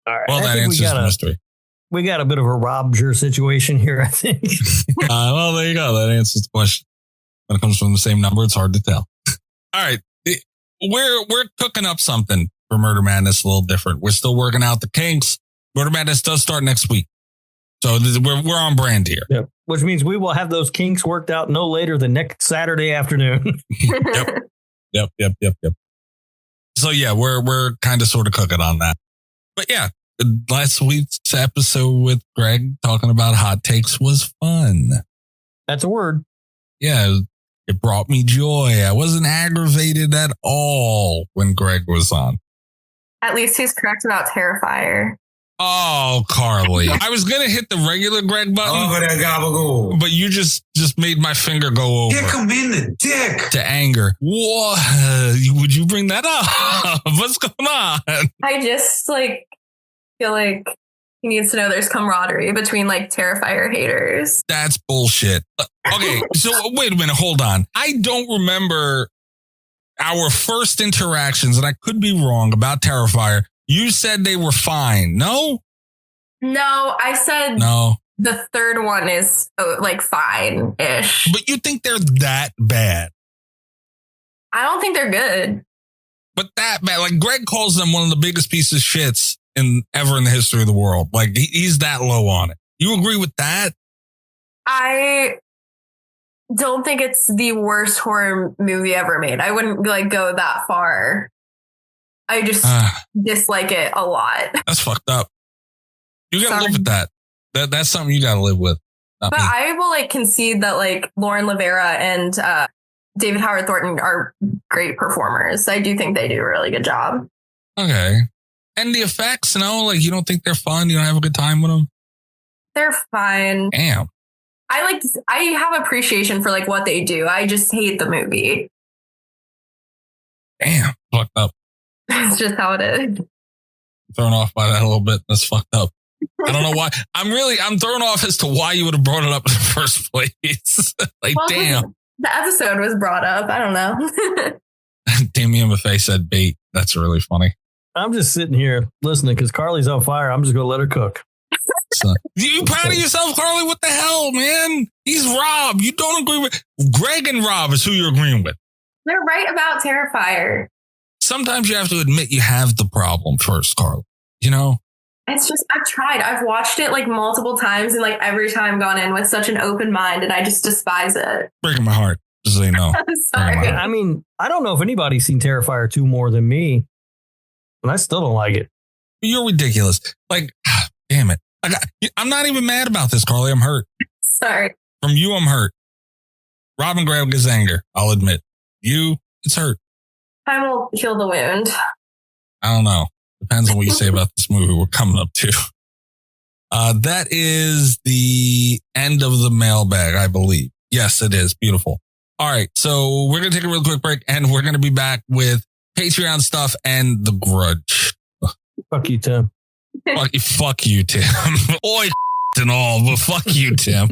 All right.
Well, that answers the mystery.
We got a bit of a Robger situation here, I think.
Well, there you go. That answers the question. When it comes from the same number, it's hard to tell. All right. We're cooking up something for Murder Madness a little different. We're still working out the kinks. Murder Madness does start next week. So we're on brand here.
Yep. Which means we will have those kinks worked out no later than next Saturday afternoon.
Yep. So yeah, we're kind of sort of cooking on that. But yeah, last week's episode with Greg talking about hot takes was fun.
That's a word.
Yeah, it brought me joy. I wasn't aggravated at all when Greg was on.
At least he's correct about Terrifier.
Oh, Carly. I was going to hit the regular Greg button. But you just made my finger go over.
Kick him in the dick.
To anger. What? Would you bring that up? What's going on?
I just feel like he needs to know there's camaraderie between Terrifier haters.
That's bullshit. Okay, so wait a minute. Hold on. I don't remember our first interactions, and I could be wrong about Terrifier. You said they were fine. No,
I said
no.
The third one is fine-ish.
But you think they're that bad?
I don't think they're good.
But that bad. Greg calls them one of the biggest pieces of shits ever in the history of the world. He's that low on it. You agree with that? I
don't think it's the worst horror movie ever made. I wouldn't go that far. I just dislike it a lot.
That's fucked up. You gotta live with that. That's something you gotta live with.
But me. I will concede that Lauren Levera and David Howard Thornton are great performers. I do think they do a really good job.
Okay. And the effects, you don't think they're fun? You don't have a good time with them?
They're fine.
Damn.
I have appreciation for what they do. I just hate the movie.
Damn. Fucked up.
That's just how it is.
Thrown off by that a little bit. That's fucked up. I don't know why. I'm thrown off as to why you would have brought it up in the first place. Damn.
The episode was brought up. I don't know.
Damien Maffei said bait. That's really funny.
I'm just sitting here listening because Carly's on fire. I'm just going to let her cook.
So, you proud of yourself, Carly? What the hell, man? He's Rob. You don't agree with Greg and Rob is who you're agreeing with.
They're right about Terrifier.
Sometimes you have to admit you have the problem first, Carly.
It's just, I've tried. I've watched it multiple times and every time gone in with such an open mind and I just despise it.
Breaking my heart. Just so you know.
I'm sorry.
I mean, I don't know if anybody's seen Terrifier 2 more than me. And I still don't like it.
You're ridiculous. Damn it. I'm not even mad about this, Carly. I'm hurt.
Sorry.
From you, I'm hurt. Robin Graham gets anger. I'll admit. You, it's hurt.
Time will heal the wound.
I don't know. Depends on what you say about this movie we're coming up to. That is the end of the mailbag, I believe. Yes, it is. Beautiful. All right. So we're going to take a real quick break and we're going to be back with Patreon stuff and the Grudge.
Fuck you, Tim.
Fuck you, Tim. Oi. and all, but fuck you, Tim.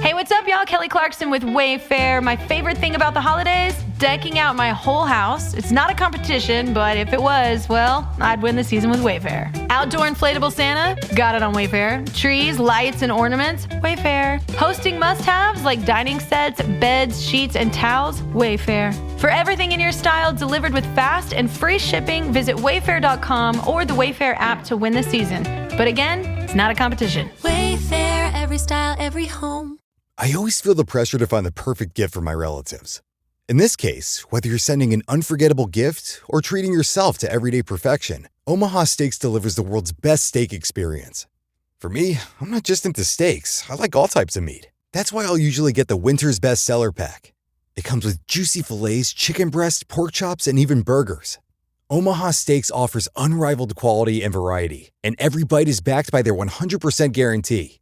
Hey, what's up, y'all? Kelly Clarkson with Wayfair. My favorite thing about the holidays? Decking out my whole house. It's not a competition, but if it was, well, I'd win the season with Wayfair. Outdoor inflatable Santa? Got it on Wayfair. Trees, lights, and ornaments? Wayfair. Hosting must-haves like dining sets, beds, sheets, and towels? Wayfair. For everything in your style delivered with fast and free shipping, visit wayfair.com or the Wayfair app to win the season. But again, it's not a competition.
Wayfair, every style, every home.
I always feel the pressure to find the perfect gift for my relatives. In this case, whether you're sending an unforgettable gift or treating yourself to everyday perfection, Omaha Steaks delivers the world's best steak experience. For me, I'm not just into steaks. I like all types of meat. That's why I'll usually get the Winter's Best Seller Pack. It comes with juicy fillets, chicken breast, pork chops, and even burgers. Omaha Steaks offers unrivaled quality and variety, and every bite is backed by their 100% guarantee.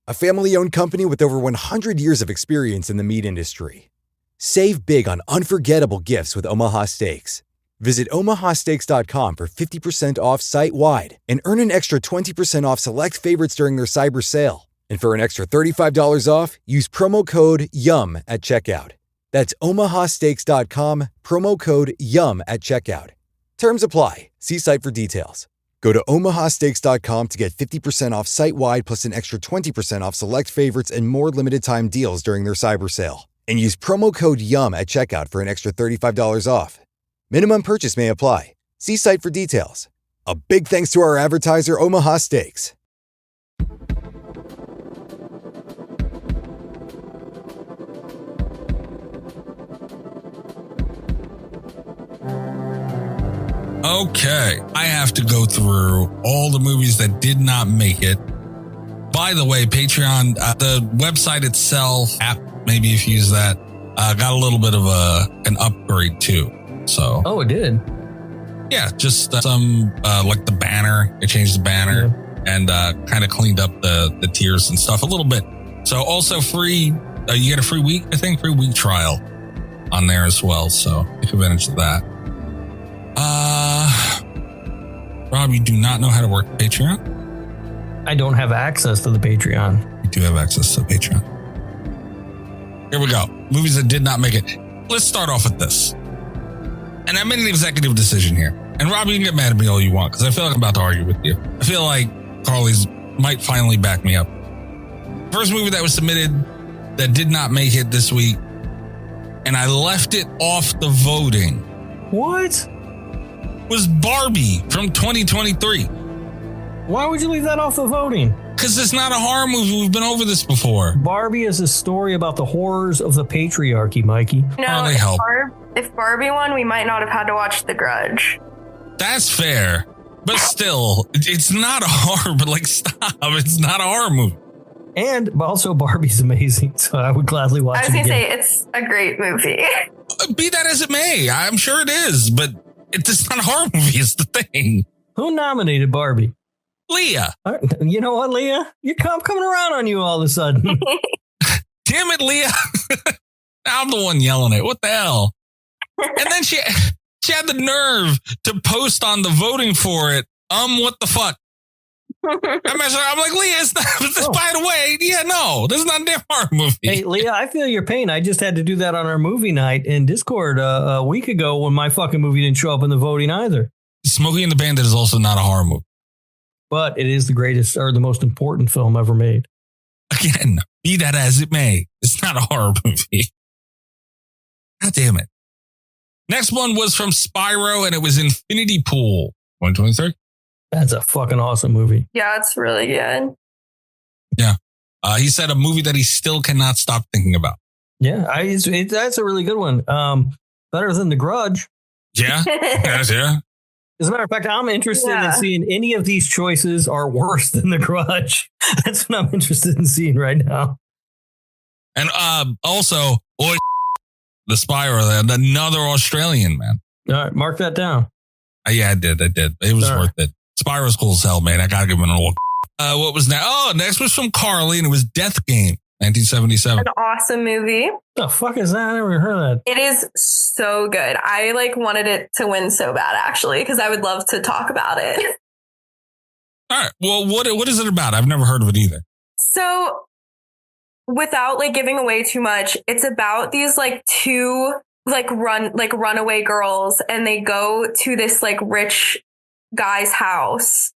A family-owned company with over 100 years of experience in the meat industry. Save big on unforgettable gifts with Omaha Steaks. Visit omahasteaks.com for 50% off site-wide and earn an extra 20% off select favorites during their cyber sale. And for an extra $35 off, use promo code YUM at checkout. That's omahasteaks.com, promo code YUM at checkout. Terms apply. See site for details. Go to omahasteaks.com to get 50% off site-wide plus an extra 20% off select favorites and more limited-time deals during their cyber sale. And use promo code YUM at checkout for an extra $35 off. Minimum purchase may apply. See site for details. A big thanks to our advertiser, Omaha Steaks.
Okay, I have to go through all the movies that did not make it. By the way, Patreon, the website itself, app, maybe if you use that, got a little bit of an upgrade too. So,
Oh, it did.
yeah, just some like the banner. It changed the banner and kind of cleaned up the tiers and stuff a little bit. So also free, you get a free week, I think, free week trial on there as well. So take advantage of that. Rob, you do not know how to work Patreon?
I don't have access to the Patreon.
You do have access to Patreon. Here we go. Movies that did not make it. Let's start off with this. And I made an executive decision here. And Rob, you can get mad at me all you want because I feel like I'm about to argue with you. I feel like Carly's might finally back me up. First movie that was submitted that did not make it this week, and I left it off the voting.
What?
Was Barbie from 2023.
Why would you leave that off the voting?
Because it's not a horror movie. We've been over this before.
Barbie is a story about the horrors of the patriarchy, Mikey.
No,
they help.
if Barbie won, we might not have had to watch The Grudge.
That's fair. But still, it's not a horror, but like, stop. It's not a horror movie.
And also Barbie's amazing, so I would gladly watch it
I was going to
again.
say, it's a great movie.
Be that as it may, I'm sure it is, but it's not a horror movie is the thing.
Who nominated Barbie?
Leah.
You know what, Leah? I'm coming around on you all of a sudden.
Damn it, Leah. I'm the one yelling it. What the hell? And then she had the nerve to post on the voting for it. What the fuck? I'm like, Leah, it's not, by the way, yeah, no, this is not a damn horror movie.
Hey, Leah, I feel your pain. I just had to do that on our movie night in Discord a week ago when my fucking movie didn't show up in the voting either.
Smokey and the Bandit is also not a horror movie.
But it is the greatest or the most important film ever made.
Again, be that as it may, it's not a horror movie. God damn it. Next one was from Spyro, and it was Infinity Pool. 2023?
That's a fucking awesome movie.
Yeah, it's really good.
Yeah. He said a movie that he still cannot stop thinking about.
Yeah, that's a really good one. Better than The Grudge.
Yeah. Yes, yeah.
As a matter of fact, I'm interested in seeing any of these choices are worse than The Grudge. That's what I'm interested in seeing right now.
And also, the Spyro, another Australian, man.
All right, mark that down.
Yeah, I did. It was worth it. Spyro's cool as hell, man. I gotta give him an old. What was next? Oh, next was from Carly, and it was Death Game, 1977.
An awesome movie.
The fuck is that? I never heard of that.
It is so good. I wanted it to win so bad, actually, because I would love to talk about it.
All right. Well, what is it about? I've never heard of it either.
So without like giving away too much, it's about these like two runaway girls, and they go to this like rich guy's house,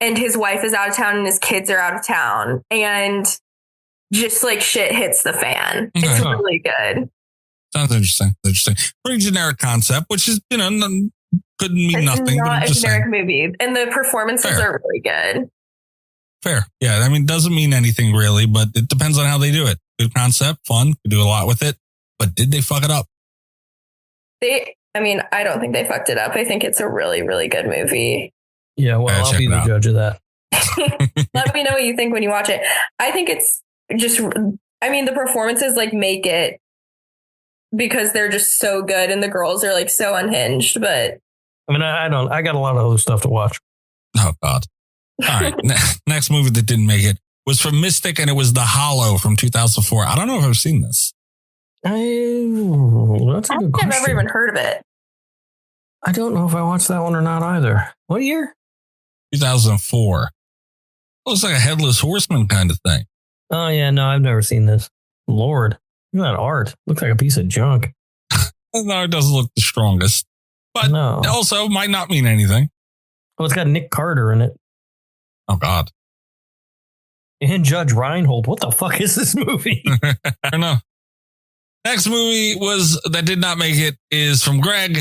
and his wife is out of town and his kids are out of town, and just like shit hits the fan. It's really good.
Sounds interesting. Pretty generic concept, which is, couldn't mean nothing.
Not
but
a generic movie, and the performances are really good.
Fair. Yeah. I mean, doesn't mean anything really, but it depends on how they do it. Good concept, fun, could do a lot with it. But did they fuck it up?
I don't think they fucked it up. I think it's a really, really good movie.
Yeah, well, I'll be the judge of that.
Let me know what you think when you watch it. I think it's just, the performances like make it, because they're just so good and the girls are like so unhinged, but
I got a lot of other stuff to watch.
Oh God. All right. Next movie that didn't make it was from Mystic, and it was The Hollow from 2004. I don't know if I've seen this.
That's a good question.
I've never even heard of it.
I don't know if I watched that one or not either. What year?
2004. Looks like a Headless Horseman kind of thing.
Oh yeah, no, I've never seen this. Lord, look at that art. Looks like a piece of junk.
No, it doesn't look the strongest, but also might not mean anything.
Well, it's got Nick Carter in it.
Oh God.
And Judge Reinhold. What the fuck is this movie?
I don't know. Next movie that did not make it is from Greg,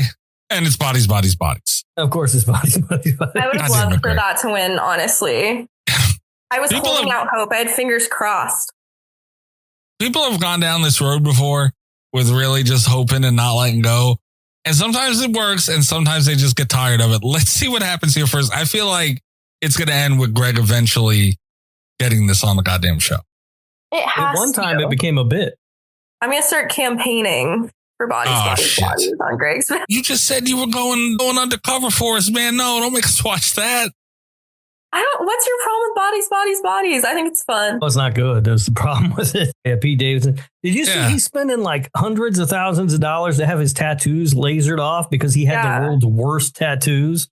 and it's Bodies, Bodies, Bodies.
Of course it's Bodies, Bodies, Bodies.
I would have loved for that to win, honestly. I was holding out hope. I had fingers crossed.
People have gone down this road before with really just hoping and not letting go. And sometimes it works, and sometimes they just get tired of it. Let's see what happens here first. I feel like it's going to end with Greg eventually getting this on the goddamn show.
It has
At one time, it became a bit.
I'm going to start campaigning for Bodies, Bodies on Greg's.
You just said you were going undercover for us, man. No, don't make us watch that.
What's your problem with Bodies, Bodies, Bodies? I think it's fun.
Well, it's not good. That's the problem with it. Yeah, Pete Davidson. Did you see he's spending like hundreds of thousands of dollars to have his tattoos lasered off because he had the world's worst tattoos?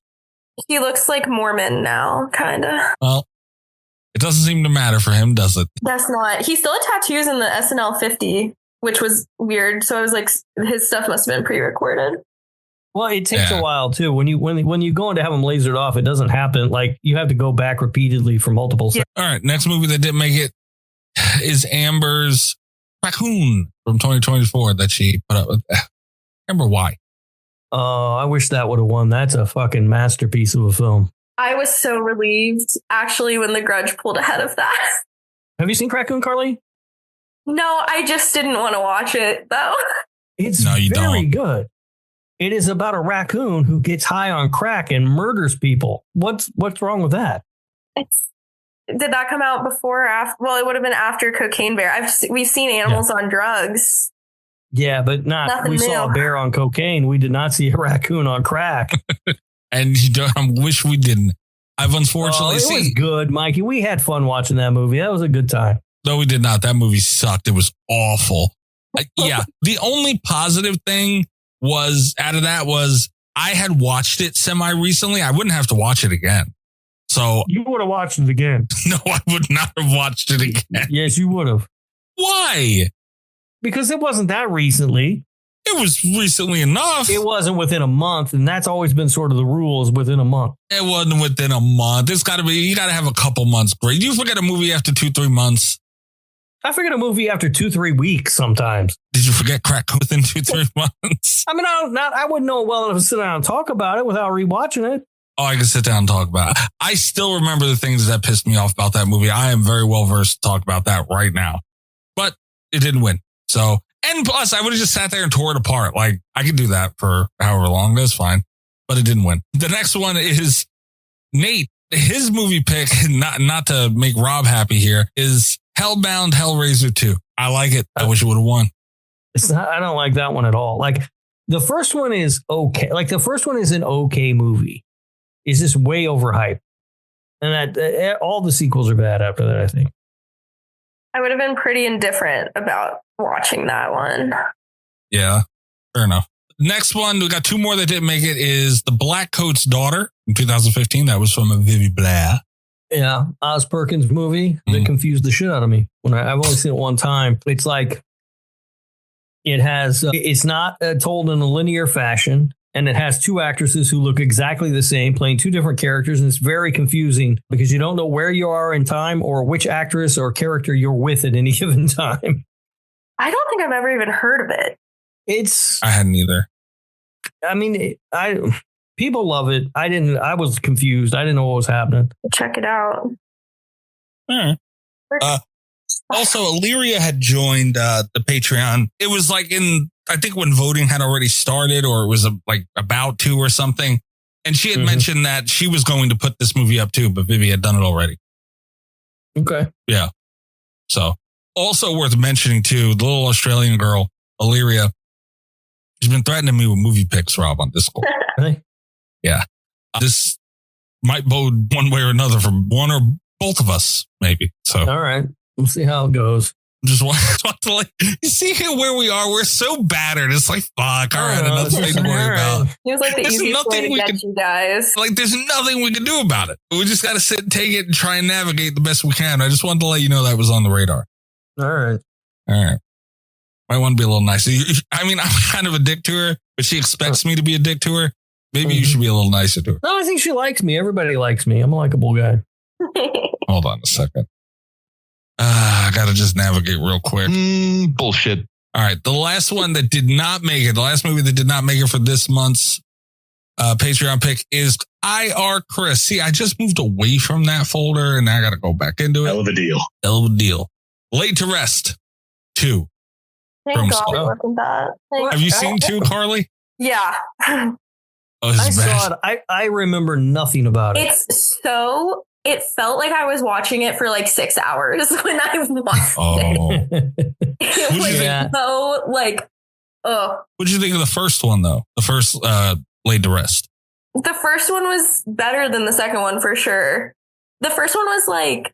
He looks like Mormon now, kind of.
Well, it doesn't seem to matter for him, does it?
That's not. He still had tattoos in the SNL 50, which was weird. So I was like, his stuff must have been pre-recorded.
Well, it takes a while too. When you go in to have them lasered off, it doesn't happen. Like you have to go back repeatedly for multiple seconds.
All right, next movie that didn't make it is Amber's Raccoon from 2024 that she put up with. Amber, why?
Oh, I wish that would have won. That's a fucking masterpiece of a film.
I was so relieved, actually, when The Grudge pulled ahead of that.
Have you seen Raccoon, Carly?
No, I just didn't want to watch it, though.
It's very good. It is about a raccoon who gets high on crack and murders people. What's wrong with that?
Did that come out before or after? Well, it would have been after Cocaine Bear. We've seen animals on drugs.
Yeah, but we saw a bear on cocaine. We did not see a raccoon on crack.
And I wish we didn't. I've unfortunately
seen. It was good, Mikey. We had fun watching that movie. That was a good time.
No, we did not. That movie sucked. It was awful. The only positive thing out of that was I had watched it semi-recently. I wouldn't have to watch it again. So
you would have watched it again.
No, I would not have watched it again.
Yes, you would have.
Why?
Because it wasn't that recently.
It was recently enough.
It wasn't within a month, and that's always been sort of the rules within a month.
It wasn't within a month. You got to have a couple months break. You forget a movie after 2-3 months.
I forget a movie after 2-3 weeks sometimes.
Did you forget Crack within 2-3 months?
I mean, I wouldn't know well enough to sit down and talk about it without rewatching it.
Oh, I can sit down and talk about it. I still remember the things that pissed me off about that movie. I am very well versed to talk about that right now. But it didn't win. So, and plus, I would have just sat there and tore it apart. Like, I could do that for however long. That's fine. But it didn't win. The next one is Nate. His movie pick, not to make Rob happy here, is Hellbound Hellraiser 2. I like it. I wish it would have won.
I don't like that one at all. Like the first one is okay. Like the first one is an okay movie. It's just way overhyped. And that all the sequels are bad after that, I think.
I would have been pretty indifferent about watching that one.
Yeah, fair enough. Next one, we got two more that didn't make it, is The Black Coat's Daughter in 2015. That was from Vivi Blair.
Yeah, Oz Perkins movie that confused the shit out of me. I've only seen it one time. It's like it has. It's not told in a linear fashion, and it has two actresses who look exactly the same, playing two different characters, and it's very confusing because you don't know where you are in time or which actress or character you're with at any given time.
I don't think I've ever even heard of it.
I hadn't either.
I mean, people love it. I didn't. I was confused. I didn't know what was happening.
Check it out.
All right. Also, Illyria had joined the Patreon. It was like I think when voting had already started, or it was like about to or something. And she had mentioned that she was going to put this movie up too, but Vivi had done it already.
Okay.
Yeah. So also worth mentioning too, the little Australian girl, Illyria, she's been threatening me with movie picks, Rob, on Discord.
Really?
Yeah. This might bode one way or another for one or both of us, maybe. So,
all right. We'll see how it goes.
Just want to you see where we are. We're so battered. It's like, fuck. All right. Another thing to worry about.
It was like the easiest way to get you guys.
Like, there's nothing we can do about it. We just got to sit and take it and try and navigate the best we can. I just wanted to let you know that was on the radar.
All right.
Might want to be a little nicer. I mean, I'm kind of a dick to her, but she expects me to be a dick to her. Maybe you should be a little nicer to her.
No, I think she likes me. Everybody likes me. I'm a likable guy.
Hold on a second. I got to just navigate real quick.
Bullshit.
All right. The last one that did not make it, the last movie that did not make it for this month's Patreon pick is EYERCHRIS. See, I just moved away from that folder and now I got to go back into it.
Hell of a deal.
Laid to Rest 2.
Thank God it wasn't that.
Have you seen 2, Carly?
Yeah.
I saw it. I remember nothing about it.
It felt like I was watching it for like 6 hours when I watched it. It was so like,
What'd you think of the first one though? The first Laid to Rest.
The first one was better than the second one for sure. The first one was like,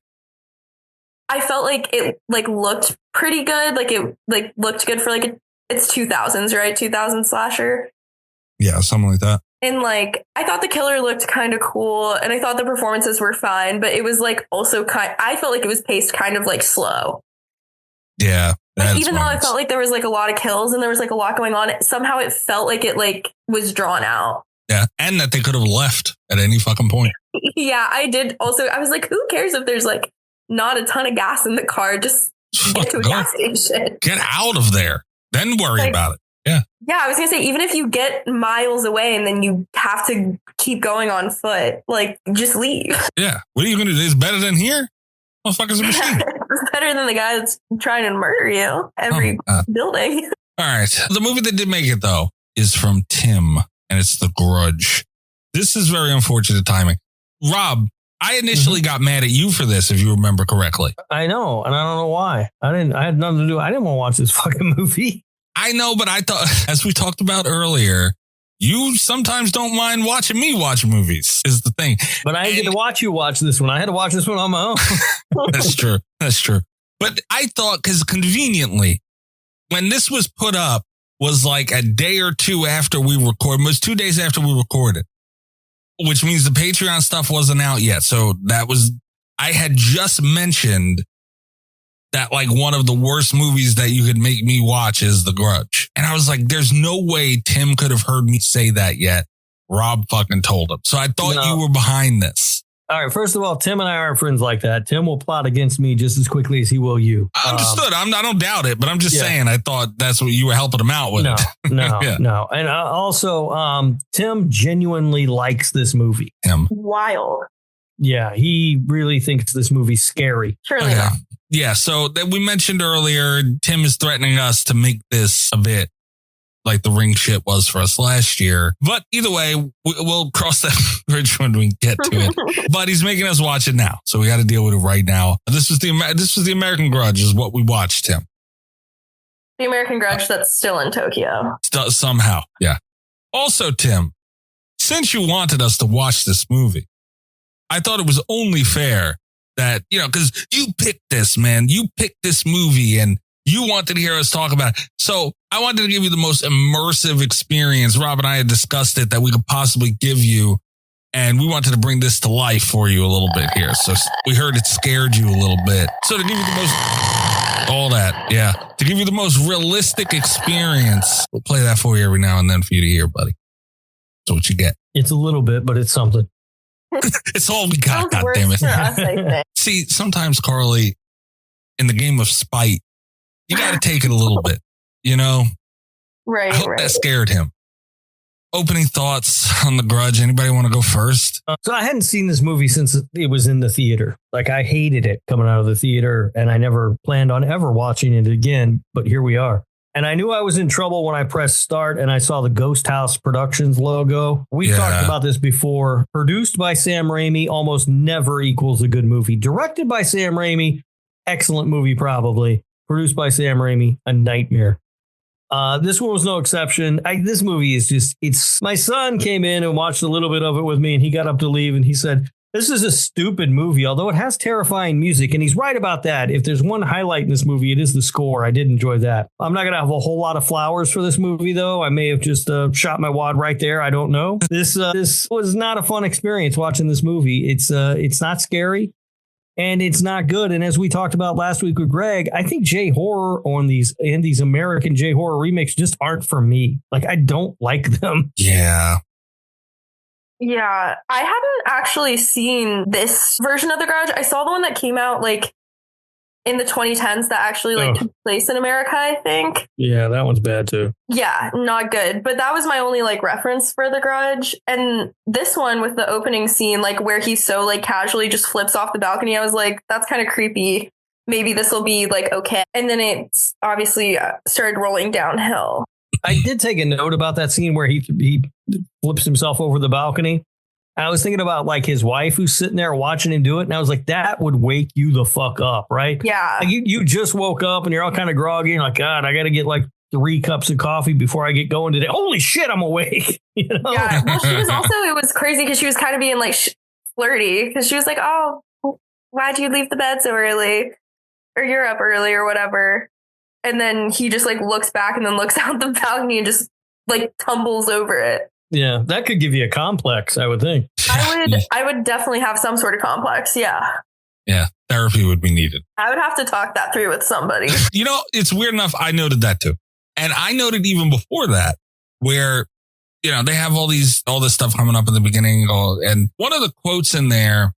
I felt like it like looked pretty good. Like it like looked good for like it's 2000s, right? 2000 slasher.
Yeah, something like that.
And like, I thought the killer looked kind of cool and I thought the performances were fine, but it was like also I felt like it was paced kind of like slow.
Yeah.
Like, even though I felt like there was like a lot of kills and there was like a lot going on, somehow it felt like it like was drawn out.
Yeah. And that they could have left at any fucking point.
Yeah, I did. Also, I was like, who cares if there's like not a ton of gas in the car? Just get to a gas station.
Get out of there. Then worry about it. Yeah.
Yeah, I was going to say, even if you get miles away and then you have to keep going on foot, like, just leave.
Yeah. What are you going to do? It's better than here? Motherfucker's a machine.
It's better than the guy that's trying to murder you every building.
All right. The movie that did make it, though, is from Tim, and it's The Grudge. This is very unfortunate timing. Rob, I initially got mad at you for this, if you remember correctly.
I know, and I don't know why. I had nothing to do. I didn't want to watch this fucking movie.
I know, but I thought, as we talked about earlier, you sometimes don't mind watching me watch movies, is the thing.
But I didn't get to watch you watch this one. I had to watch this one on my own.
That's true. That's true. But I thought, because conveniently, when this was put up, was like a day or two after we recorded. It was 2 days after we recorded, which means the Patreon stuff wasn't out yet. So I had just mentioned that like one of the worst movies that you could make me watch is The Grudge. And I was like, there's no way Tim could have heard me say that yet. Rob fucking told him. So I thought you were behind this.
All right. First of all, Tim and I aren't friends like that. Tim will plot against me just as quickly as he will you.
Understood. I don't doubt it, but I'm just saying, I thought that's what you were helping him out with.
No.
Yeah.
No. And also, Tim genuinely likes this movie.
Wild.
Yeah. He really thinks this movie's scary.
Surely not.
Yeah, so that we mentioned earlier, Tim is threatening us to make this a bit like the Ring shit was for us last year. But either way, we'll cross that bridge when we get to it. But he's making us watch it now, so we got to deal with it right now. This was the American Grudge, is what we watched, Tim.
The American Grudge that's still in Tokyo.
Somehow, yeah. Also, Tim, since you wanted us to watch this movie, I thought it was only fair that, because you picked this, man. You picked this movie and you wanted to hear us talk about it. So I wanted to give you the most immersive experience. Rob and I had discussed it that we could possibly give you And we wanted to bring this to life for you a little bit here. So we heard it scared you a little bit. So to give you the most, to give you the most realistic experience, we'll play that for you every now and then for you to hear, buddy. That's what you get.
It's a little bit, but it's something.
It's all we got, goddammit. See, sometimes, Carly, in the game of spite, you got to take it a little bit, you know?
Right,
I hope that scared him. Opening thoughts on The Grudge. Anybody want to go first?
So I hadn't seen this movie since it was in the theater. Like, I hated it coming out of the theater, and I never planned on ever watching it again, but here we are. And I knew I was in trouble when I pressed start and I saw the Ghost House Productions logo. We've talked about this before. Produced by Sam Raimi almost never equals a good movie. Directed by Sam Raimi, excellent movie probably. Produced by Sam Raimi, a nightmare. This one was no exception. This movie is just, my son came in and watched a little bit of it with me and he got up to leave and he said, this is a stupid movie, although it has terrifying music. And he's right about that. If there's one highlight in this movie, it is the score. I did enjoy that. I'm not going to have a whole lot of flowers for this movie, though. I may have just shot my wad right there. I don't know. This was not a fun experience watching this movie. It's not scary. And it's not good. And as we talked about last week with Greg, I think J-horror and these American J-horror remakes just aren't for me. Like, I don't like them.
Yeah.
Yeah, I haven't actually seen this version of The Grudge. I saw the one that came out like in the 2010s that actually took place in America, I think.
Yeah, that one's bad too.
Yeah, not good. But that was my only like reference for The Grudge. And this one with the opening scene, like where he so like casually just flips off the balcony, I was like, that's kind of creepy. Maybe this will be like okay. And then it's obviously started rolling downhill.
I did take a note about that scene where he flips himself over the balcony. I was thinking about like his wife who's sitting there watching him do it. And I was like, that would wake you the fuck up, right?
Yeah.
Like you just woke up and you're all kind of groggy. And like, God, I got to get like 3 cups of coffee before I get going today. Holy shit, I'm awake. You know?
Yeah. Well, she was also, it was crazy because she was kind of being like flirty because she was like, oh, why'd you leave the bed so early? Or you're up early or whatever. And then he just like looks back and then looks out the balcony and just like tumbles over it.
Yeah, that could give you a complex, I would think.
I would definitely have some sort of complex. Yeah.
Yeah. Therapy would be needed.
I would have to talk that through with somebody.
You know, it's weird enough. I noted that too. And I noted even before that where, you know, they have all this stuff coming up in the beginning. And one of the quotes in there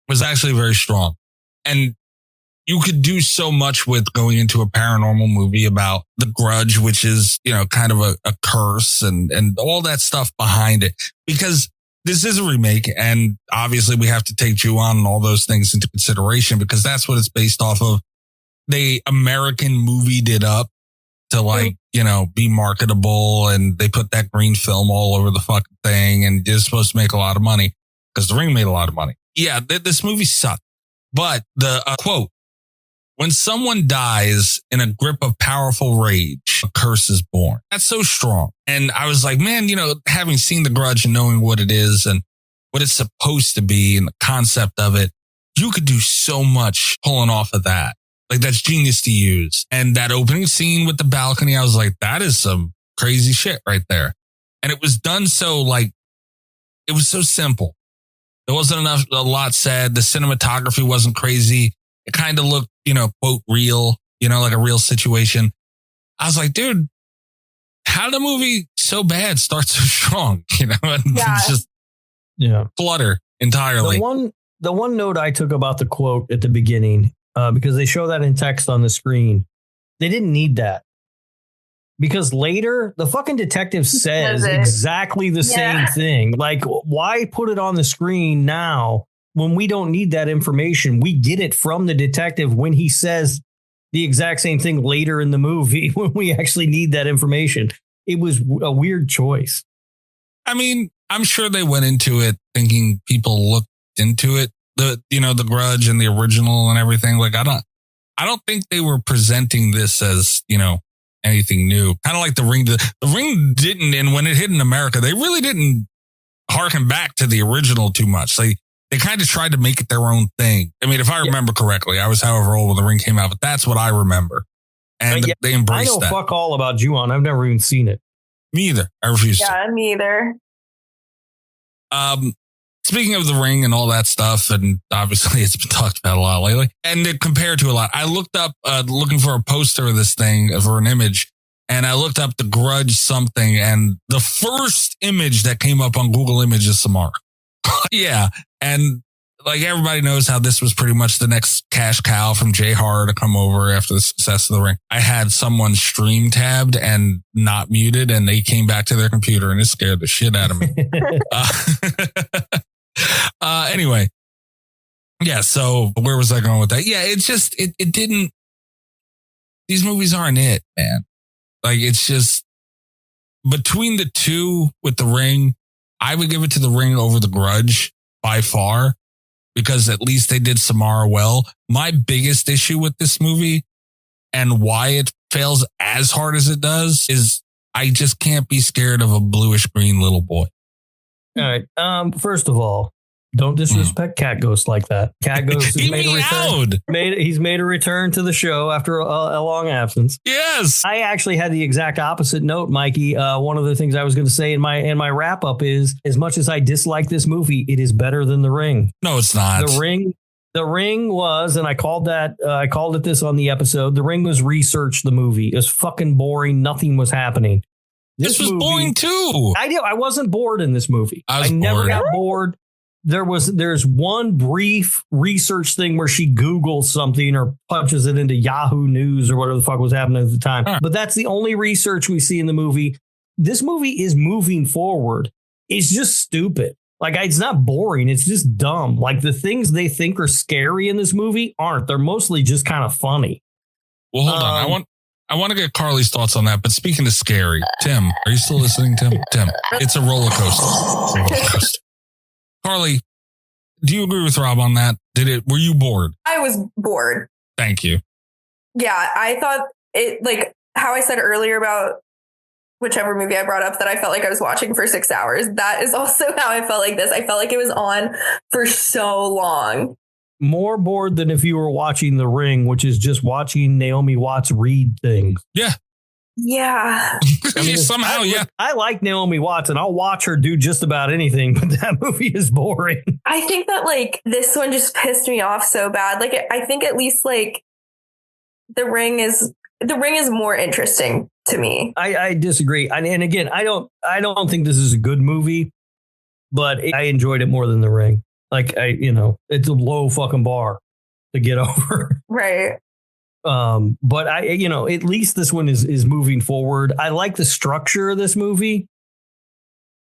was actually very strong. And you could do so much with going into a paranormal movie about The Grudge, which is, you know, kind of a curse and all that stuff behind it, because this is a remake. And obviously we have to take Ju-on and all those things into consideration because that's what it's based off of. They American movied it up to like, you know, be marketable. And they put that green film all over the fucking thing. And it's supposed to make a lot of money because The Ring made a lot of money. Yeah, this movie sucked. But the quote, when someone dies in a grip of powerful rage, a curse is born. That's so strong. And I was like, man, you know, having seen The Grudge and knowing what it is and what it's supposed to be and the concept of it, you could do so much pulling off of that. Like, that's genius to use. And that opening scene with the balcony, I was like, that is some crazy shit right there. And it was done so like, it was so simple. There wasn't a lot said. The cinematography wasn't crazy. It kind of looked, you know, quote, real, you know, like a real situation. I was like, dude, how did the movie so bad start so strong? You know, and it's just clutter entirely.
The one note I took about the quote at the beginning, because they show that in text on the screen, they didn't need that. Because later, the fucking detective says exactly the same thing. Like, why put it on the screen now? When we don't need that information, we get it from the detective when he says the exact same thing later in the movie when we actually need that information. It was a weird choice.
I mean, I'm sure they went into it thinking people looked into it, the Grudge and the original and everything. Like, I don't think they were presenting this as, you know, anything new. Kind of like The Ring. The Ring didn't, and when it hit in America, they really didn't harken back to the original too much. They kind of tried to make it their own thing. I mean, if I remember correctly, I was however old when The Ring came out, but that's what I remember. And they embraced that.
I know fuck all about Ju-on. I've never even seen it.
Me either. I refuse to.
Yeah, me either.
Speaking of the ring and all that stuff, and obviously it's been talked about a lot lately, and compared to a lot, I looked up looking for a poster of this thing for an image, and I looked up the Grudge something, and the first image that came up on Google Images is Samara. Yeah, and like everybody knows how this was pretty much the next cash cow from Jay Horror to come over after the success of the ring. I had someone stream tabbed and not muted, and they came back to their computer, and it scared the shit out of me. Anyway, yeah. So where was I going with that? Yeah, it's just it didn't. These movies aren't it, man. Like it's just between the two with the ring, I would give it to the ring over the Grudge by far, because at least they did Samara well. My biggest issue with this movie and why it fails as hard as it does is I just can't be scared of a bluish green little boy.
All right. First of all, don't disrespect Cat Ghost like that. Cat Ghost has made a return. He's made a return to the show after a long absence.
Yes.
I actually had the exact opposite note, Mikey. One of the things I was going to say in my wrap up is, as much as I dislike this movie, it is better than The Ring.
No, it's not.
The Ring was, and I called it this on the episode. The Ring was research the movie. It was fucking boring. Nothing was happening.
This was boring too.
I wasn't bored in this movie. I never got bored. There's one brief research thing where she Googles something or punches it into Yahoo News or whatever the fuck was happening at the time. Huh. But that's the only research we see in the movie. This movie is moving forward. It's just stupid. Like, it's not boring. It's just dumb. Like, the things they think are scary in this movie aren't. They're mostly just kind of funny.
Well, hold on. I want to get Carly's thoughts on that. But speaking of scary, Tim, are you still listening, Tim? Tim, it's a roller coaster. Carly, do you agree with Rob on that? Were you bored?
I was bored.
Thank you.
Yeah, I thought it, like how I said earlier about whichever movie I brought up that I felt like I was watching for 6 hours. That is also how I felt like this. I felt like it was on for so long.
More bored than if you were watching The Ring, which is just watching Naomi Watts read things.
Yeah.
Yeah.
I like Naomi Watts and I'll watch her do just about anything, but that movie is boring.
I think that like this one just pissed me off so bad. Like I think at least like The Ring is more interesting to me.
I disagree. And again, I don't think this is a good movie, but I enjoyed it more than The Ring. Like it's a low fucking bar to get over.
Right.
But at least this one is moving forward. I like the structure of this movie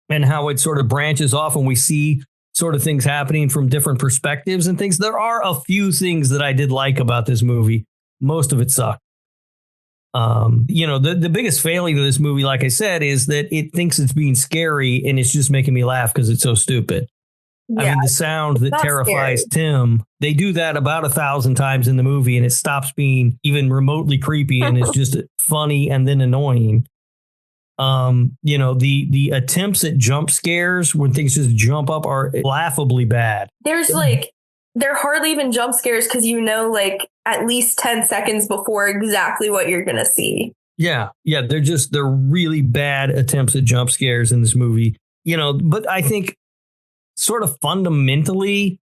and how it sort of branches off and we see sort of things happening from different perspectives and things. There are a few things that I did like about this movie. Most of it sucked. The biggest failing of this movie, like I said, is that it thinks it's being scary and it's just making me laugh because it's so stupid. Yeah, I mean, the sound that terrifies scary. Tim, they do that about 1,000 times in the movie and it stops being even remotely creepy and it's just funny and then annoying. The attempts at jump scares when things just jump up are laughably bad.
They're hardly even jump scares because like at least 10 seconds before exactly what you're going to see.
Yeah. Yeah. They're really bad attempts at jump scares in this movie, but I think sort of fundamentally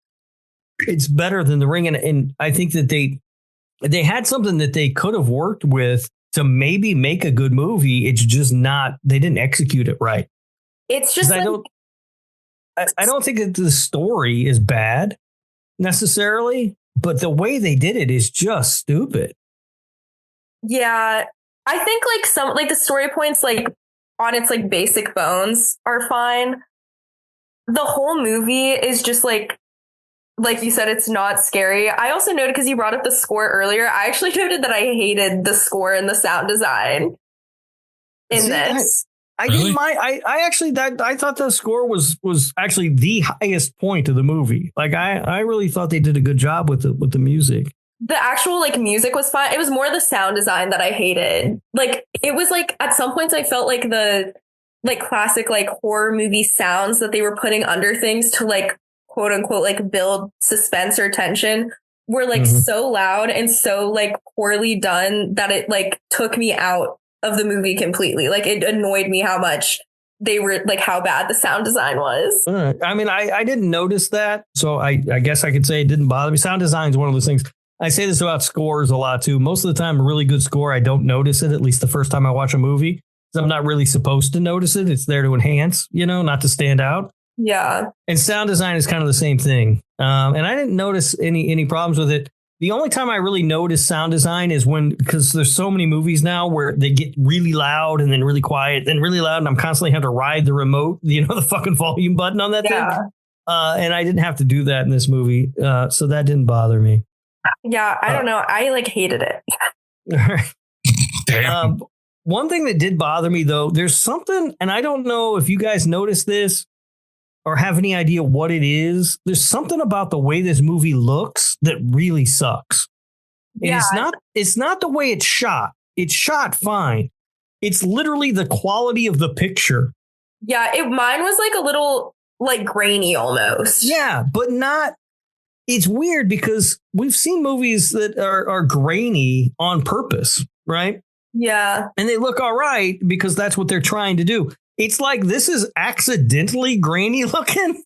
it's better than The Ring. And I think that they had something that they could have worked with to maybe make a good movie. It's just not, they didn't execute it right.
It's just,
I don't think that the story is bad necessarily, but the way they did it is just stupid.
Yeah. I think like the story points, like on its like basic bones are fine. The whole movie is just like you said, it's not scary. I also noted, because you brought up the score earlier, I actually noted that I hated the score and the sound design in this.
I didn't mind. I thought the score was actually the highest point of the movie. Like I really thought they did a good job with the music.
The actual like music was fine. It was more the sound design that I hated. Like it was like at some points I felt like the like classic like horror movie sounds that they were putting under things to like quote unquote like build suspense or tension were like so loud and so like poorly done that it like took me out of the movie completely. Like it annoyed me how much they were like how bad the sound design was.
I mean, I didn't notice that. So I guess I could say it didn't bother me. Sound design is one of those things. I say this about scores a lot too. Most of the time, a really good score, I don't notice it, at least the first time I watch a movie. I'm not really supposed to notice it. It's there to enhance, not to stand out.
Yeah.
And sound design is kind of the same thing. And I didn't notice any problems with it. The only time I really notice sound design is because there's so many movies now where they get really loud and then really quiet, then really loud. And I'm constantly having to ride the remote, the fucking volume button on that thing. And I didn't have to do that in this movie. So that didn't bother me.
Yeah. I don't know. I like hated it.
Damn.
One thing that did bother me, though, there's something, and I don't know if you guys noticed this or have any idea what it is. There's something about the way this movie looks that really sucks. And it's not the way it's shot. It's shot fine. It's literally the quality of the picture.
Yeah, mine was like a little like grainy almost.
Yeah, but not. It's weird because we've seen movies that are grainy on purpose, right?
Yeah.
And they look all right because that's what they're trying to do. It's like this is accidentally grainy looking.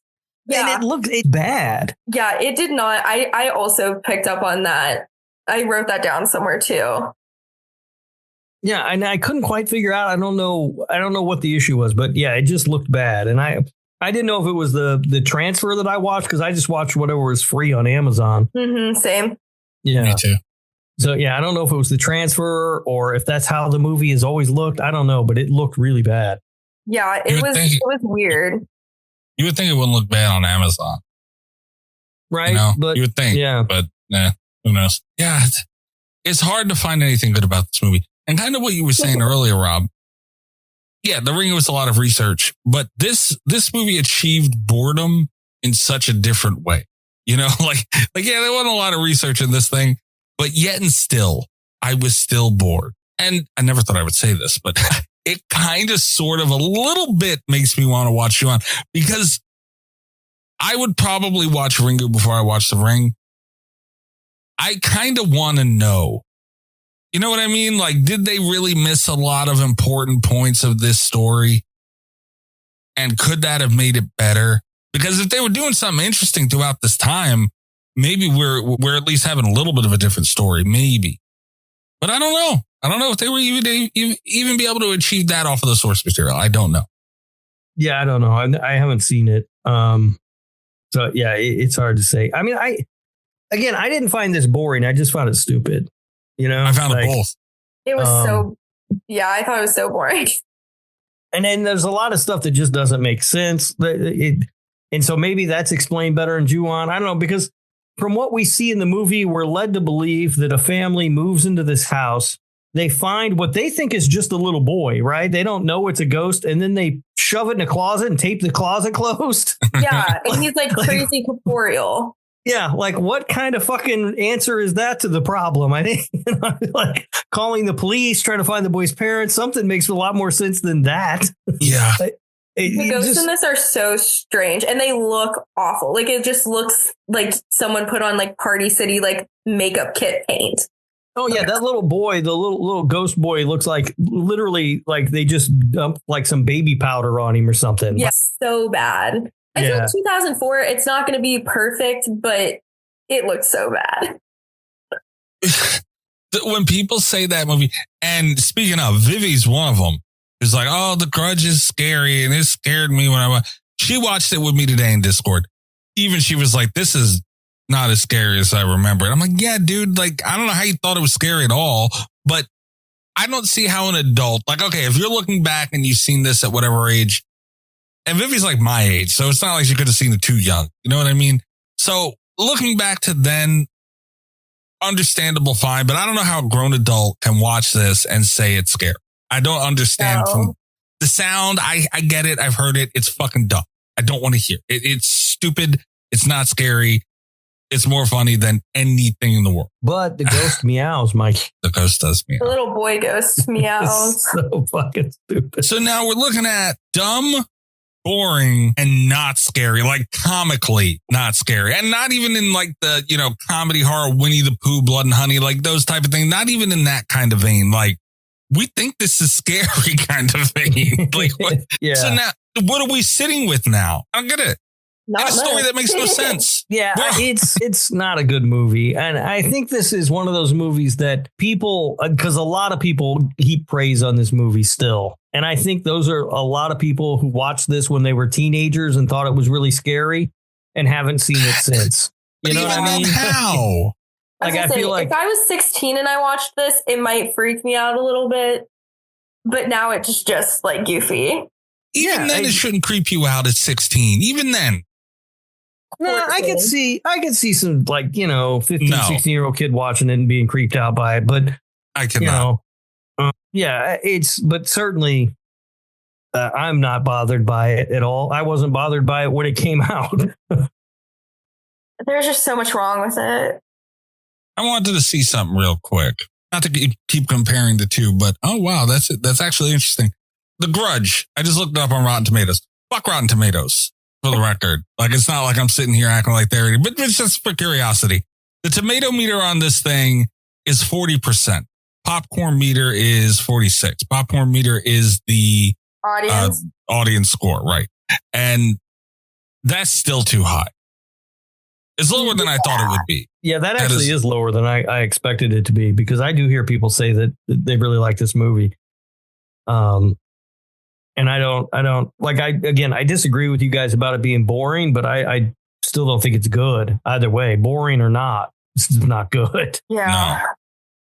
Yeah. And it's bad.
Yeah, it did not. I also picked up on that. I wrote that down somewhere too.
Yeah, and I couldn't quite figure out. I don't know what the issue was, but yeah, it just looked bad. And I didn't know if it was the transfer that I watched because I just watched whatever was free on Amazon.
Mm-hmm, same.
Yeah.
Me too.
So, yeah, I don't know if it was the transfer or if that's how the movie has always looked. I don't know, but it looked really bad.
Yeah, it was weird.
You would think it wouldn't look bad on Amazon.
Right.
But you would think. Yeah. But who knows? Yeah. It's hard to find anything good about this movie. And kind of what you were saying earlier, Rob. Yeah, The Ring was a lot of research, but this movie achieved boredom in such a different way. Like yeah, there wasn't a lot of research in this thing. But yet and still, I was still bored. And I never thought I would say this, but it kind of sort of a little bit makes me want to watch Ju-on because I would probably watch Ringu before I watch The Ring. I kind of want to know. You know what I mean? Like, did they really miss a lot of important points of this story? And could that have made it better? Because if they were doing something interesting throughout this time, maybe we're at least having a little bit of a different story, maybe. But I don't know. I don't know if they were even be able to achieve that off of the source material. I don't know. Yeah,
I don't know. I haven't seen it. So yeah, it's hard to say. I mean, I didn't find this boring. I just found it stupid.
I found it both.
It was I thought it was so boring.
And then there's a lot of stuff that just doesn't make sense. And so maybe that's explained better in Ju-on. I don't know, because from what we see in the movie, we're led to believe that a family moves into this house. They find what they think is just a little boy, right? They don't know it's a ghost. And then they shove it in a closet and tape the closet closed.
Yeah. And he's like crazy corporeal.
Yeah. Like what kind of fucking answer is that to the problem? I think like calling the police, trying to find the boy's parents, something makes a lot more sense than that.
Yeah.
The ghosts in this are so strange and they look awful. Like it just looks like someone put on like Party City, like makeup kit paint.
Oh yeah. That little boy, the little ghost boy looks like literally like they just dumped like some baby powder on him or something.
Yeah. So bad. I feel like 2004, it's not going to be perfect, but it looks so bad.
When people say that movie, and speaking of, Vivi's one of them. It's like, oh, The Grudge is scary, and it scared me when I watched. She watched it with me today in Discord. Even she was like, this is not as scary as I remember. And I'm like, yeah, dude, like, I don't know how you thought it was scary at all, but I don't see how an adult, like, okay, if you're looking back and you've seen this at whatever age, and Vivi's like my age, so it's not like she could have seen it too young. You know what I mean? So looking back to then, understandable, fine, but I don't know how a grown adult can watch this and say it's scary. I don't understand from the sound. I get it. I've heard it. It's fucking dumb. I don't want to hear it. It's stupid. It's not scary. It's more funny than anything in the world.
But the ghost meows, Mike.
The ghost does meow.
The little boy ghost meows.
So fucking stupid.
So now we're looking at dumb, boring, and not scary, like comically not scary. And not even in like the, comedy horror, Winnie the Pooh, Blood and Honey, like those type of things. Not even in that kind of vein. Like we think this is scary kind of thing. Like, what?
Yeah.
So now, what are we sitting with now? I don't get it.
Not
And a story
much.
that makes no sense.
Yeah,
Well-
it's not a good movie. And I think this is one of those movies that people, because a lot of people heap praise on this movie still. And I think those are a lot of people who watched this when they were teenagers and thought it was really scary and haven't seen it since. You know what I mean?
How?
I was
Like,
gonna
I
say,
feel like
if I was 16 and I watched this, it might freak me out a little bit. But now it's just like goofy.
Even
Yeah,
then, it shouldn't creep you out at 16. Even then.
no, I could see some, like, 15,
No.
16-year-old kid watching it and being creeped out by it. But,
I cannot.
but certainly I'm not bothered by it at all. I wasn't bothered by it when it came out.
There's just so much wrong with it.
I wanted to see something real quick. Not to keep comparing the two, but oh wow, that's actually interesting. The Grudge. I just looked it up on Rotten Tomatoes. Fuck Rotten Tomatoes, for the record. Like, it's not like I'm sitting here acting like they're, but it's just for curiosity. The tomato meter on this thing is 40%. Popcorn meter is 46. Popcorn meter is the
Audience.
audience score, right? And that's still too high. It's lower than I thought it would be.
Yeah, that actually is lower than I expected it to be, because I do hear people say that they really like this movie. And I don't like, I disagree with you guys about it being boring, but I still don't think it's good either way, boring or not. It's just not good.
Yeah.
No.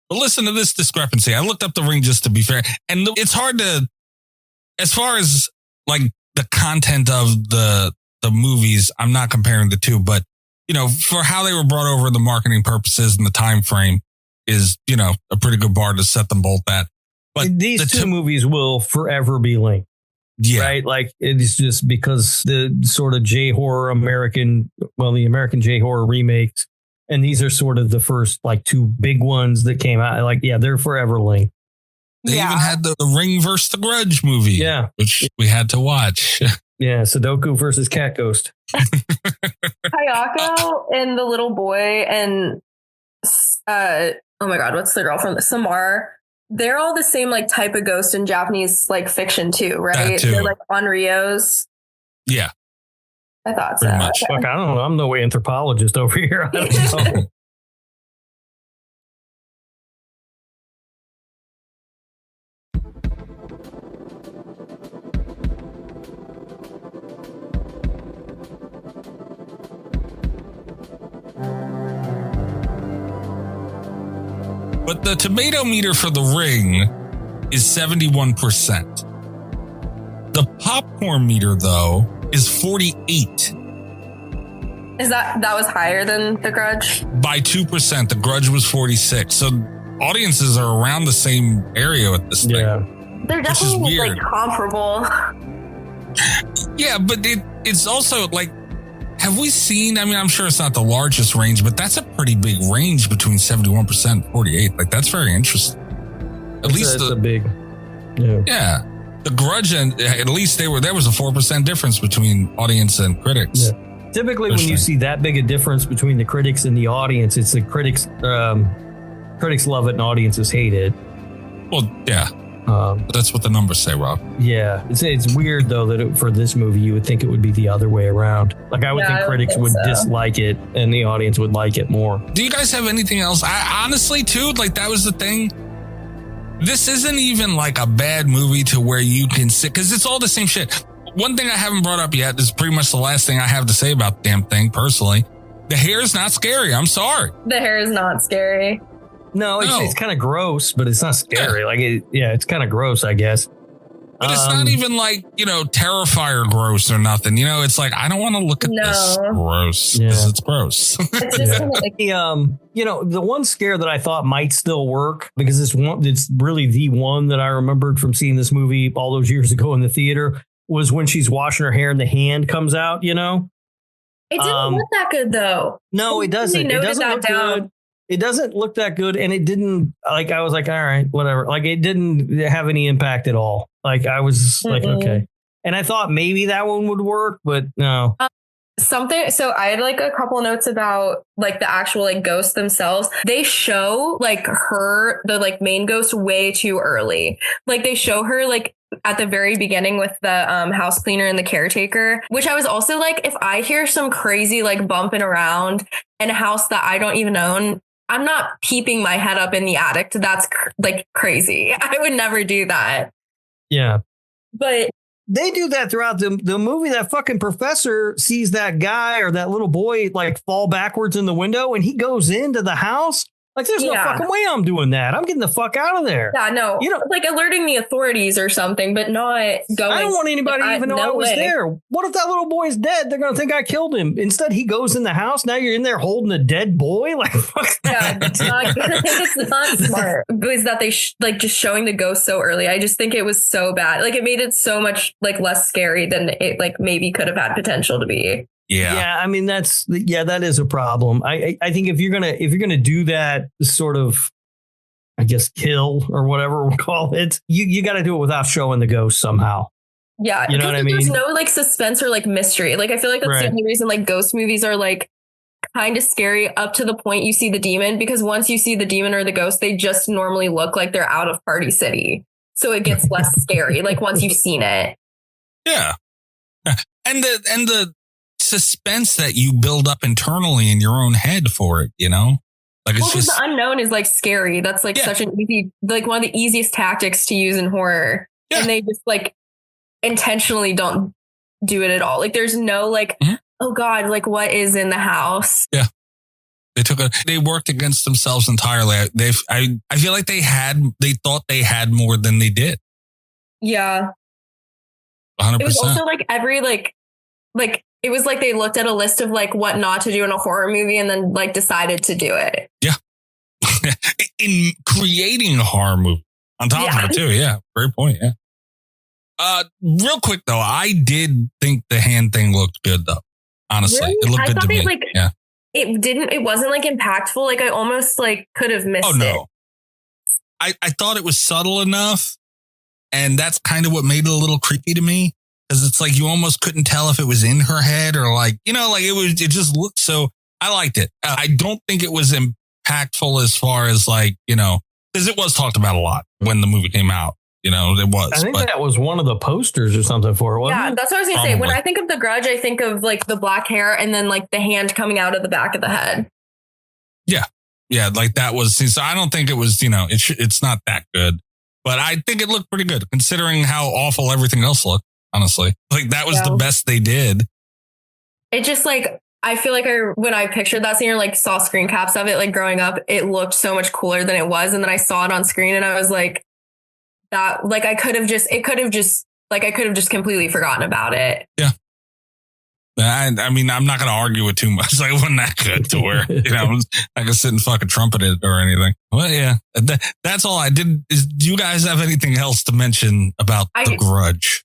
But listen to this discrepancy. I looked up The Ring just to be fair. And it's hard to, as far as like the content of the movies, I'm not comparing the two, but for how they were brought over, the marketing purposes and the time frame is, a pretty good bar to set them both at. But
these two movies will forever be linked.
Yeah.
Right. Like, it's just because the sort of the American J horror remakes, and these are sort of the first like two big ones that came out. Like, yeah, they're forever linked.
They even had the Ring versus the Grudge movie.
Yeah.
Which we had to watch.
Yeah. Sudoku versus Cat Ghost.
Kayako and the little boy and oh my god, what's the girl from Samar? They're all the same like type of ghost in Japanese like fiction too, right?
That too.
They're like onryos.
Yeah.
I thought so.
Pretty much.
Okay.
Fuck, I don't know. I'm no anthropologist over here. I don't know.
But the tomato meter for The Ring is 71%. The popcorn meter, though, is 48.
Is that was higher than The Grudge?
By 2%. The Grudge was 46. So audiences are around the same area with this thing.
Yeah.
They're
Which is
definitely like
weird.
comparable.
Yeah, but it's also like, have we seen, I mean, I'm sure it's not the largest range, but that's a pretty big range between 71% and 48. Like, that's very interesting. At least
it's a big, yeah.
Yeah. The Grudge, and at least there was a 4% difference between audience and critics.
Yeah. Typically, when you see that big a difference between the critics and the audience, it's the critics love it and audiences hate it.
Well, yeah. But that's what the numbers say, Rob.
Yeah. It's weird, though, that for this movie, you would think it would be the other way around. Like, I would think critics would dislike it and the audience would like it more.
Do you guys have anything else? I honestly, too, like, that was the thing. This isn't even like a bad movie to where you can sit, because it's all the same shit. One thing I haven't brought up yet is pretty much the last thing I have to say about the damn thing, personally. The hair is not scary. I'm sorry.
The hair is not scary.
No, it's kind of gross, but it's not scary. Yeah. It's kind of gross, I guess.
But it's not even like, Terrifier gross or nothing. It's like, I don't want to look at this gross because it's gross.
It's just kind of like,
the one scare that I thought might still work, because it's really the one that I remembered from seeing this movie all those years ago in the theater, was when she's washing her hair and the hand comes out,
It didn't look that good though.
No, it doesn't. It doesn't look good. It doesn't look that good. And it didn't, I was like, all right, whatever. Like, it didn't have any impact at all. Like, I was like, okay. And I thought maybe that one would work, but no.
something. So I had like a couple notes about like the actual like ghosts themselves. They show like the like main ghost way too early. Like they show her like at the very beginning with the house cleaner and the caretaker, which I was also like, if I hear some crazy like bumping around in a house that I don't even own, I'm not peeping my head up in the attic. That's like crazy. I would never do that.
Yeah.
But
they do that throughout the movie. That fucking professor sees that guy or that little boy like fall backwards in the window and he goes into the house. Like, there's no fucking way I'm doing that. I'm getting the fuck out of there.
Yeah, no. You know, like alerting the authorities or something, but not going.
I don't want anybody to even know I was there. What if that little boy's dead? They're going to think I killed him. Instead, he goes in the house. Now you're in there holding a dead boy. Like, fuck
yeah, it's not good. It's not smart. It was that they like just showing the ghost so early. I just think it was so bad. Like, it made it so much like less scary than it like maybe could have had potential to be.
Yeah. I mean, that is a problem. I think if you're gonna do that sort of, I guess, kill or whatever we'll call it, you got to do it without showing the ghost somehow.
Yeah.
You know what I mean?
There's no like suspense or like mystery. Like, I feel like that's the only reason like ghost movies are like kind of scary up to the point you see the demon, because once you see the demon or the ghost, they just normally look like they're out of Party City. So it gets less scary. Like once you've seen it.
Yeah. And the suspense that you build up internally in your own head for it, you know, like it's just
the unknown is like scary. That's like such an easy, like one of the easiest tactics to use in horror. Yeah. And they just like intentionally don't do it at all. Like there's no like, oh God, like what is in the house?
Yeah. They worked against themselves entirely. I feel like they thought they had more than they did.
Yeah.
100%.
It was also like every like it was like they looked at a list of like what not to do in a horror movie and then like decided to do it.
Yeah. In creating a horror movie on top of it too. Yeah. Great point. Yeah. Real quick though, I did think the hand thing looked good though. Honestly,
really?
It looked good to me.
Like,
yeah.
It wasn't like impactful. Like I almost like could have missed it.
I thought it was subtle enough. And that's kind of what made it a little creepy to me. Because it's like you almost couldn't tell if it was in her head or like, you know, like it just looked so. I liked it. I don't think it was impactful as far as like, you know, because it was talked about a lot when the movie came out. You know, it was.
I think that was one of the posters or something for it, wasn't it?
Yeah, that's what I was going to say. When I think of The Grudge, I think of like the black hair and then like the hand coming out of the back of the head.
Yeah. Yeah. Like that was. So I don't think it was, you know, it's not that good. But I think it looked pretty good considering how awful everything else looked. Honestly, like that was the best they did.
It just like, I feel like when I pictured that scene or like saw screen caps of it, like growing up, it looked so much cooler than it was. And then I saw it on screen and I was like, that, like, I could have just completely forgotten about it.
Yeah. I mean, I'm not going to argue it too much. Like, it wasn't that good to where, you know, I could sit and fucking trumpet it or anything. Well, yeah, that's all I did. Do you guys have anything else to mention about The Grudge?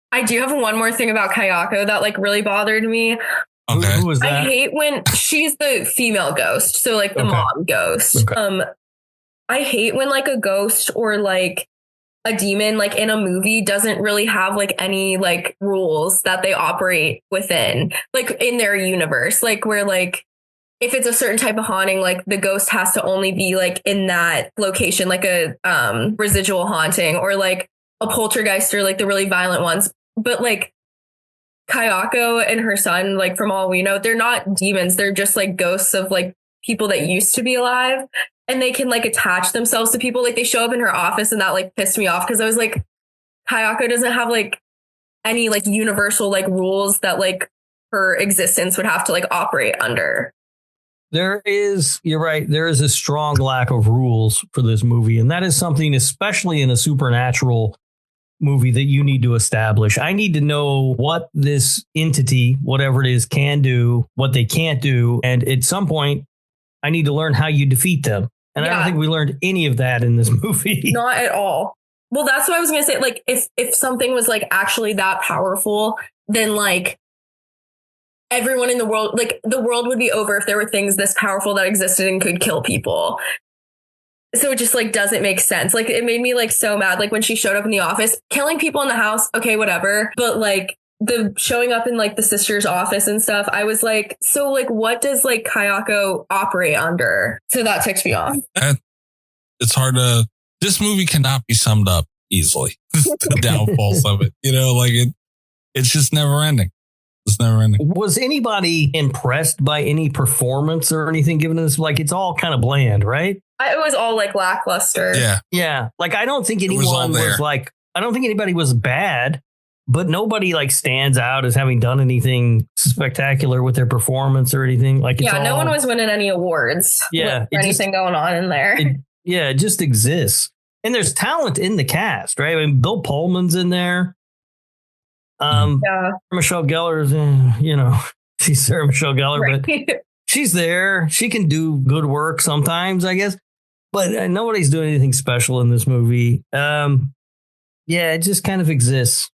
I do have one more thing about Kayako that like really bothered me.
Okay.
Who was that?
I hate when she's the female ghost. So like the mom ghost. Okay. I hate when like a ghost or like a demon like in a movie doesn't really have like any like rules that they operate within, like in their universe, like where like if it's a certain type of haunting, like the ghost has to only be like in that location, like a residual haunting or like a poltergeist or like the really violent ones. But like Kayako and her son, like from all we know, they're not demons. They're just like ghosts of like people that used to be alive, and they can like attach themselves to people. Like they show up in her office and that like pissed me off because I was like, Kayako doesn't have like any like universal like rules that like her existence would have to like operate under.
You're right. There is a strong lack of rules for this movie. And that is something, especially in a supernatural movie, that you need to establish. I need to know what this entity, whatever it is, can do, what they can't do. And at some point, I need to learn how you defeat them. And I don't think we learned any of that in this movie.
Not at all. Well, that's what I was going to say. Like, if something was like actually that powerful, then like everyone in the world, like the world would be over if there were things this powerful that existed and could kill people. So it just like doesn't make sense. Like it made me like so mad. Like when she showed up in the office, killing people in the house. Okay, whatever. But like the showing up in like the sister's office and stuff, I was like, so like, what does like Kayako operate under? So that ticks me off.
It's hard to. This movie cannot be summed up easily. The downfalls of it, like it's just never ending. It's never ending.
Was anybody impressed by any performance or anything given this? Like, it's all kind of bland, right?
It was all like lackluster.
Yeah. Like, I don't think anyone was like, I don't think anybody was bad, but nobody like stands out as having done anything spectacular with their performance or anything. Like,
no one was winning any awards.
Yeah.
Anything going on in there.
It just exists. And there's talent in the cast, right? I mean, Bill Pullman's in there. Michelle Gellar's she's Sarah Michelle Gellar,
right.
But she's there. She can do good work sometimes, I guess. But nobody's doing anything special in this movie. It just kind of exists.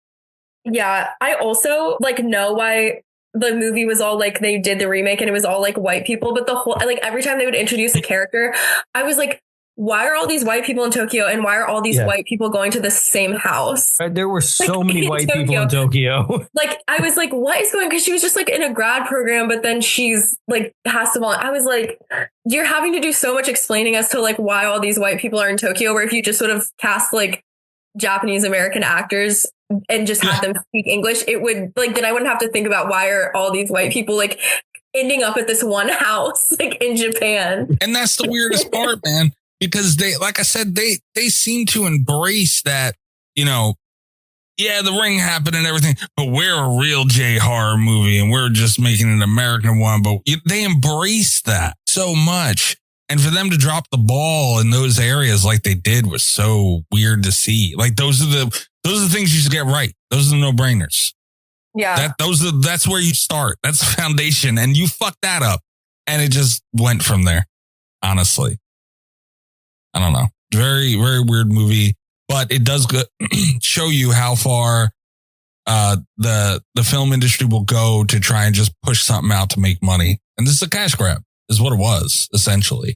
Yeah, I also know why the movie was all like they did the remake and it was all like white people, but the whole every time they would introduce a character, I was like, why are all these white people in Tokyo and why are all these white people going to the same house?
Right, there were so many white people in Tokyo.
I was like, what is going on? Because she was just in a grad program, but then she's has to volunteer. I was like, you're having to do so much explaining as to why all these white people are in Tokyo, where if you just sort of cast Japanese American actors and just have them speak English, it would then I wouldn't have to think about why are all these white people ending up at this one house in Japan.
And that's the weirdest part, man. Because they, like I said, they seem to embrace that, the Ring happened and everything, but we're a real J horror movie and we're just making an American one. But they embrace that so much. And for them to drop the ball in those areas like they did was so weird to see. Those are the things you should get right. Those are the no-brainers.
Yeah.
That's where you start. That's the foundation. And you fucked that up. And it just went from there, honestly. I don't know. Very, very weird movie, but it does show you how far the film industry will go to try and just push something out to make money. And this is a cash grab, is what it was, essentially.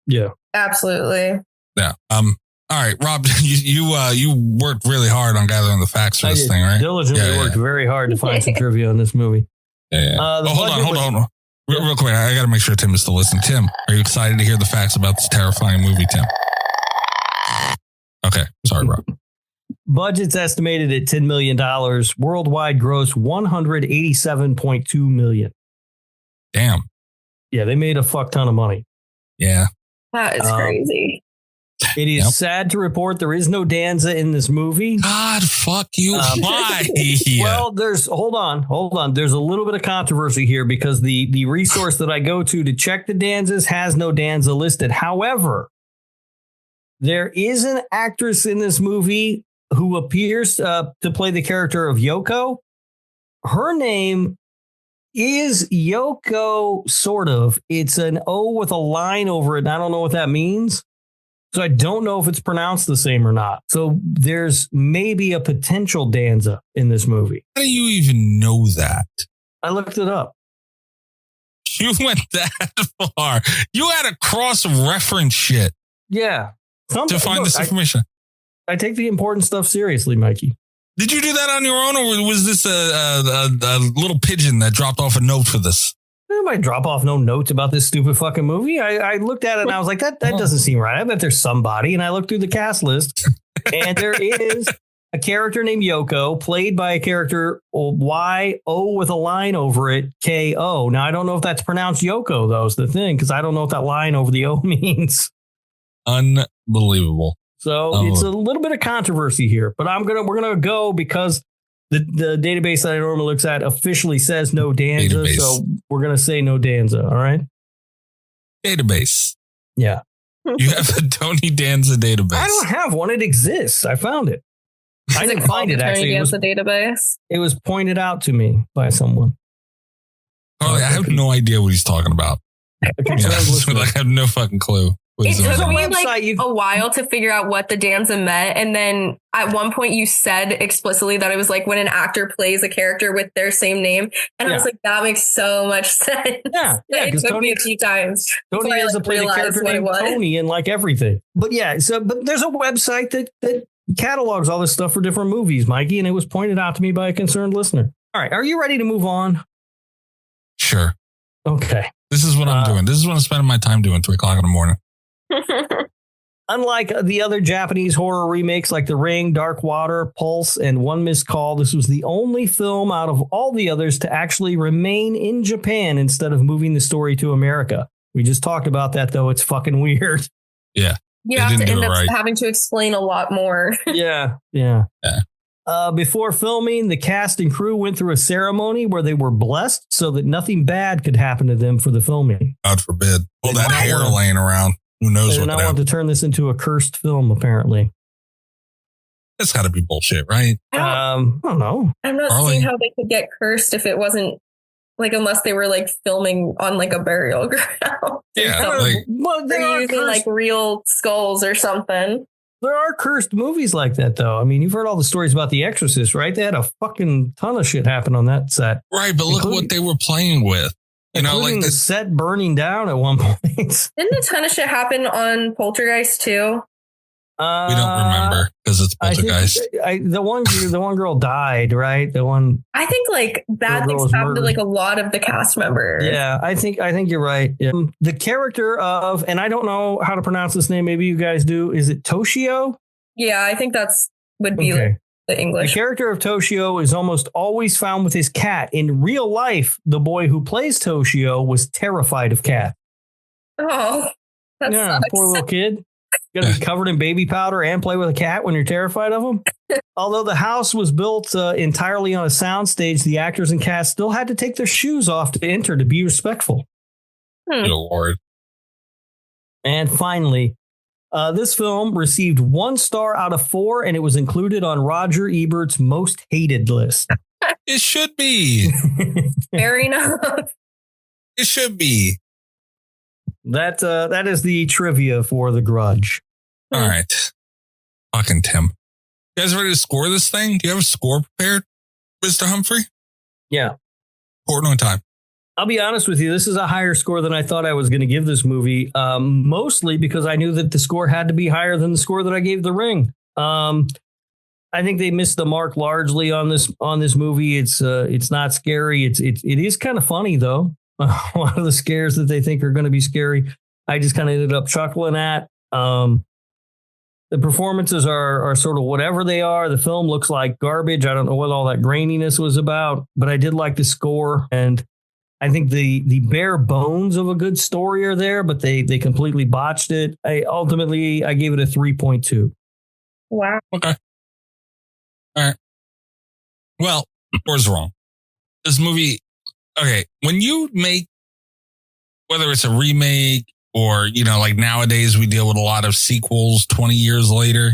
Yeah.
Absolutely.
Yeah. All right, Rob, you worked really hard on gathering the facts for this thing, right?
Diligently worked very hard to find some trivia on this movie.
Yeah. Hold on. Real quick, I got to make sure Tim is still listening. Tim, are you excited to hear the facts about this terrifying movie, Tim? Okay, sorry, Rob.
Budget's estimated at $10 million. Worldwide gross $187.2 million.
Damn.
Yeah, they made a fuck ton of money.
Yeah.
That is crazy.
It is sad to report there is no Danza in this movie.
God, fuck you. Why?
Well, hold on. There's a little bit of controversy here because the resource that I go to check the Danzas has no Danza listed. However, there is an actress in this movie who appears to play the character of Yoko. Her name is Yoko, sort of. It's an O with a line over it. And I don't know what that means. So I don't know if it's pronounced the same or not. So there's maybe a potential Danza in this movie.
How do you even know that?
I looked it up.
You went that far. You had to cross-reference shit.
Yeah.
To find this information.
I take the important stuff seriously, Mikey.
Did you do that on your own, or was this a little pigeon that dropped off a note for this?
I might drop off no notes about this stupid fucking movie. I looked at it and I was like, that doesn't seem right. I bet there's somebody. And I looked through the cast list and there is a character named Yoko played by a character Y-O with a line over it, K-O. Now, I don't know if that's pronounced Yoko, though, is the thing, because I don't know what that line over the O means.
Unbelievable.
So it's a little bit of controversy here, but we're gonna go because the database that I normally looks at officially says no Danza, so we're gonna say no Danza. All right.
Database.
Yeah.
You have a Tony Danza database.
I don't have one. It exists. I found it. I didn't find it actually.
It was a database.
It was pointed out to me by someone.
Oh, I have no idea what he's talking about. I have no fucking clue.
It took me a while to figure out what the Danza meant. And then at one point you said explicitly that it was when an actor plays a character with their same name. And I was like, that makes so much sense.
Yeah.
It took me a few times.
Tony has to play the character named Tony in everything. But yeah, but there's a website that catalogs all this stuff for different movies, Mikey. And it was pointed out to me by a concerned listener. All right. Are you ready to move on?
Sure.
Okay.
This is what I'm doing. This is what I'm spending my time doing 3 o'clock in the morning.
Unlike the other Japanese horror remakes like The Ring, Dark Water, Pulse, and One Missed Call, this was the only film out of all the others to actually remain in Japan instead of moving the story to America. We just talked about that, though. It's fucking weird.
Yeah.
You have to end up having to explain a lot more.
Yeah. Before filming, the cast and crew went through a ceremony where they were blessed so that nothing bad could happen to them for the filming.
God forbid. All that hair laying around. Who knows what
I want to turn this into a cursed film, apparently.
That's got to be bullshit, right?
I don't know.
I'm not seeing how they could get cursed if it wasn't like, unless they were like filming on like a burial ground.
Yeah.
They're using like real skulls or something.
There are cursed movies like that, though. I mean, you've heard all the stories about The Exorcist, right? They had a fucking ton of shit happen on that set.
Right, but look what they were playing with. You know, like
the set burning down at one point.
Didn't a ton of shit happen on Poltergeist too?
We don't remember because it's Poltergeist.
The one girl died, right? The one.
I think like bad things happened to like a lot of the cast members.
Yeah, I think you're right. Yeah. The character of, and I don't know how to pronounce this name. Maybe you guys do. Is it Toshio?
Yeah, I think would be like the English.
The character of Toshio is almost always found with his cat. In real life, the boy who plays Toshio was terrified of cats.
Oh, that sucks.
Poor little kid. You got to be covered in baby powder and play with a cat when you're terrified of them. Although the house was built entirely on a soundstage, the actors and cast still had to take their shoes off to enter to be respectful.
Good Lord.
And finally, this film received 1 star out of 4, and it was included on Roger Ebert's most hated list.
It should be.
Fair enough.
It should be.
That is the trivia for The Grudge.
All right. Fucking Tim. You guys ready to score this thing? Do you have a score prepared, Mr. Humphrey?
Yeah.
Quarter on time.
I'll be honest with you. This is a higher score than I thought I was going to give this movie, mostly because I knew that the score had to be higher than the score that I gave The Ring. I think they missed the mark largely on this movie. It's not scary. It is kind of funny, though. A lot of the scares that they think are going to be scary, I just kind of ended up chuckling at. The performances are sort of whatever they are. The film looks like garbage. I don't know what all that graininess was about, but I did like the score. And I think the bare bones of a good story are there, but they completely botched it. I gave it a 3.2.
Wow.
Okay. All right. Well, score's wrong. This movie, okay, when you make, whether it's a remake or, like nowadays we deal with a lot of sequels 20 years later,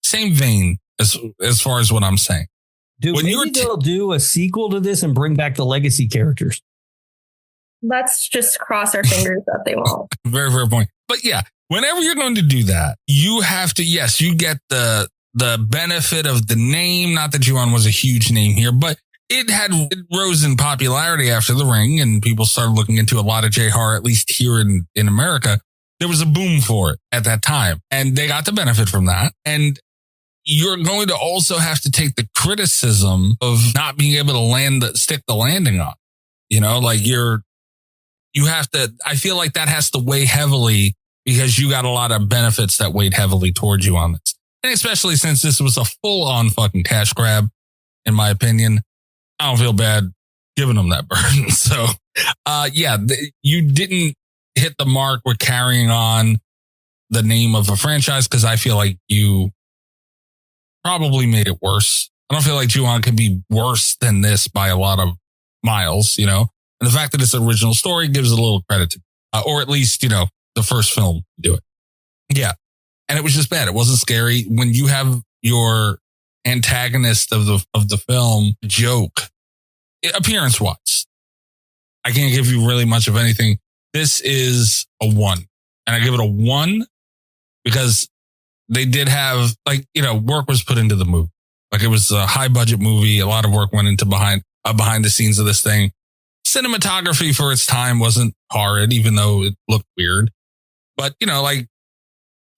same vein as far as what I'm saying.
Dude, maybe they'll do a sequel to this and bring back the legacy characters.
Let's just cross our fingers that they won't.
Very fair point. But yeah, whenever you're going to do that, you have to, yes, you get the benefit of the name. Not that Ju-on was a huge name here, but it rose in popularity after The Ring, and people started looking into a lot of J-horror, at least here in America. There was a boom for it at that time, and they got the benefit from that. And you're going to also have to take the criticism of not being able to stick the landing on. You have to, I feel like that has to weigh heavily because you got a lot of benefits that weighed heavily towards you on this. And especially since this was a full-on fucking cash grab, in my opinion, I don't feel bad giving them that burden. So, you didn't hit the mark with carrying on the name of a franchise because I feel like you probably made it worse. I don't feel like Ju-on could be worse than this by a lot of miles, And the fact that it's an original story gives it a little credit to, or at least, the first film to do it. Yeah. And it was just bad. It wasn't scary. When you have your antagonist of the film joke, appearance wise, I can't give you really much of anything. This is a 1, and I give it a 1 because they did have work was put into the movie. Like it was a high budget movie. A lot of work went into behind the scenes of this thing. Cinematography for its time wasn't horrid, even though it looked weird. But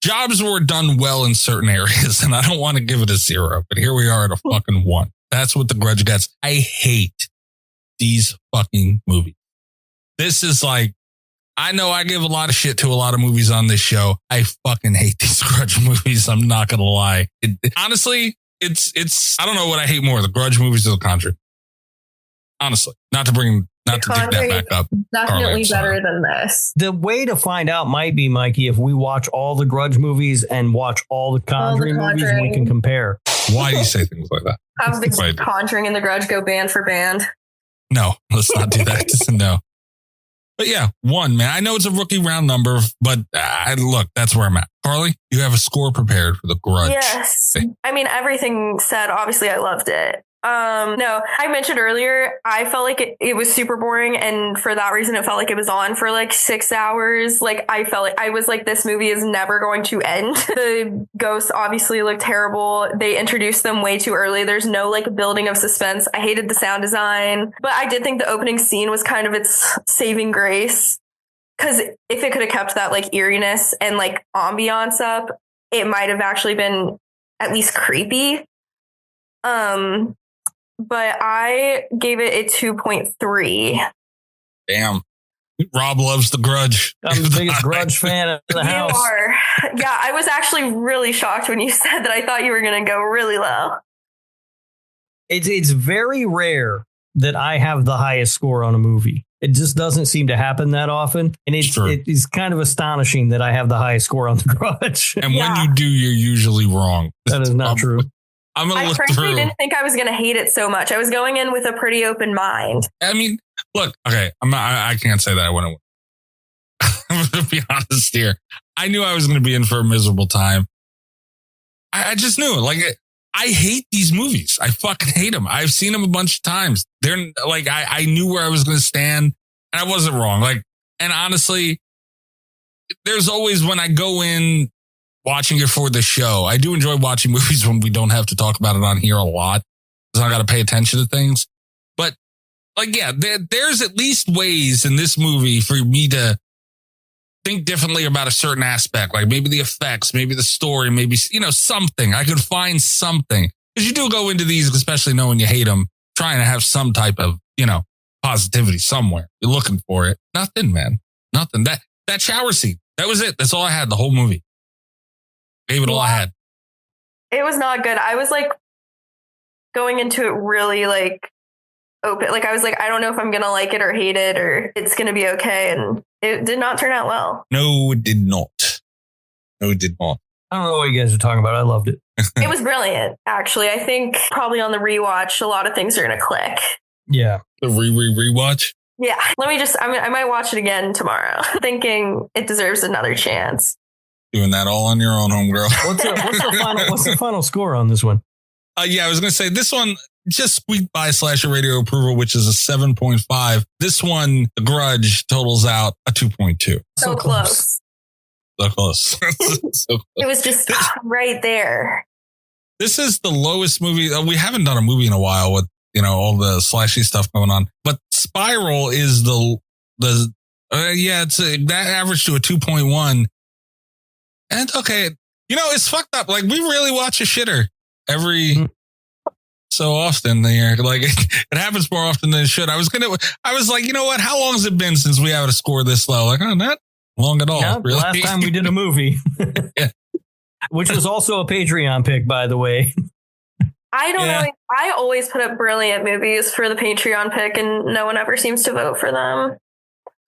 jobs were done well in certain areas, and I don't want to give it a 0, but here we are at a fucking 1. That's what The Grudge gets. I hate these fucking movies. This is like, I know I give a lot of shit to a lot of movies on this show. I fucking hate these Grudge movies. I'm not going to lie. Honestly, it's, I don't know what I hate more, the Grudge movies or the Conjuring. Honestly, not to dig that back up.
Definitely better than this.
The way to find out might be, Mikey, if we watch all the Grudge movies and watch all the Conjuring movies, and we can compare.
Why do you say things like that?
Have the Conjuring and the Grudge go band for band.
No, let's not do that. No. But yeah, 1, man. I know it's a rookie round number, but look, that's where I'm at. Carly, you have a score prepared for The Grudge.
Yes. I mean, everything said, obviously I loved it. No, I mentioned earlier, I felt like it was super boring. And for that reason, it felt like it was on for like 6 hours. Like I felt like I was like, this movie is never going to end. The ghosts obviously look terrible. They introduced them way too early. There's no like building of suspense. I hated the sound design, but I did think the opening scene was kind of its saving grace. Cause if it could have kept that like eeriness and like ambiance up, it might have actually been at least creepy. But I gave it a 2.3.
Damn. Rob loves The Grudge.
I'm the biggest Grudge fan in the house.
You are. Yeah, I was actually really shocked when you said that. I thought you were going to go really low.
It's very rare that I have the highest score on a movie. It just doesn't seem to happen that often. And it is kind of astonishing that I have the highest score on The Grudge.
And when you do, you're usually wrong.
That is not true.
I frankly didn't think I was going to hate it so much. I was going in with a pretty open mind.
I mean, look, okay, I can't say that I wouldn't. I'm going to be honest here. I knew I was going to be in for a miserable time. I just knew it. Like, I hate these movies. I fucking hate them. I've seen them a bunch of times. They're like, I knew where I was going to stand, and I wasn't wrong. Like, and honestly, there's always when I go in watching it for the show. I do enjoy watching movies when we don't have to talk about it on here a lot, because I got to pay attention to things. But like, yeah, there's at least ways in this movie for me to think differently about a certain aspect, like maybe the effects, maybe the story, maybe, something. I could find something, because you do go into these, especially knowing you hate them, trying to have some type of, positivity somewhere. You're looking for it. Nothing, man. Nothing. That shower scene, that was it. That's all I had the whole movie. Gave it all I had.
It was not good. I was like going into it really like open. Like I was like, I don't know if I'm going to like it or hate it or it's going to be okay. And it did not turn out well.
No, it did not. No, it did not.
I don't know what you guys are talking about. I loved it.
It was brilliant, actually. I think probably on the rewatch, a lot of things are going to click.
Yeah.
The rewatch?
Yeah. I might watch it again tomorrow, thinking it deserves another chance.
Doing that all on your own, homegirl.
What's the final score on this one?
Yeah, I was going to say this one just squeaked by Slasher Radio approval, which is a 7.5. This one, The Grudge, totals out a 2.2.
So close.
So close. So close.
It was just right there. This is the lowest movie. We haven't done a movie in a while with, all the slashy stuff going on. But Spiral is that average to a 2.1. And okay, it's fucked up. Like, we really watch a shitter every so often there. Like, it happens more often than it should. I was like, you know what? How long has it been since we had a score this low? Like, not long at all.
Yeah,
really.
Last time we did a movie,
yeah.
Which was also a Patreon pick, by the way.
I don't know. I always put up brilliant movies for the Patreon pick, and no one ever seems to vote for them.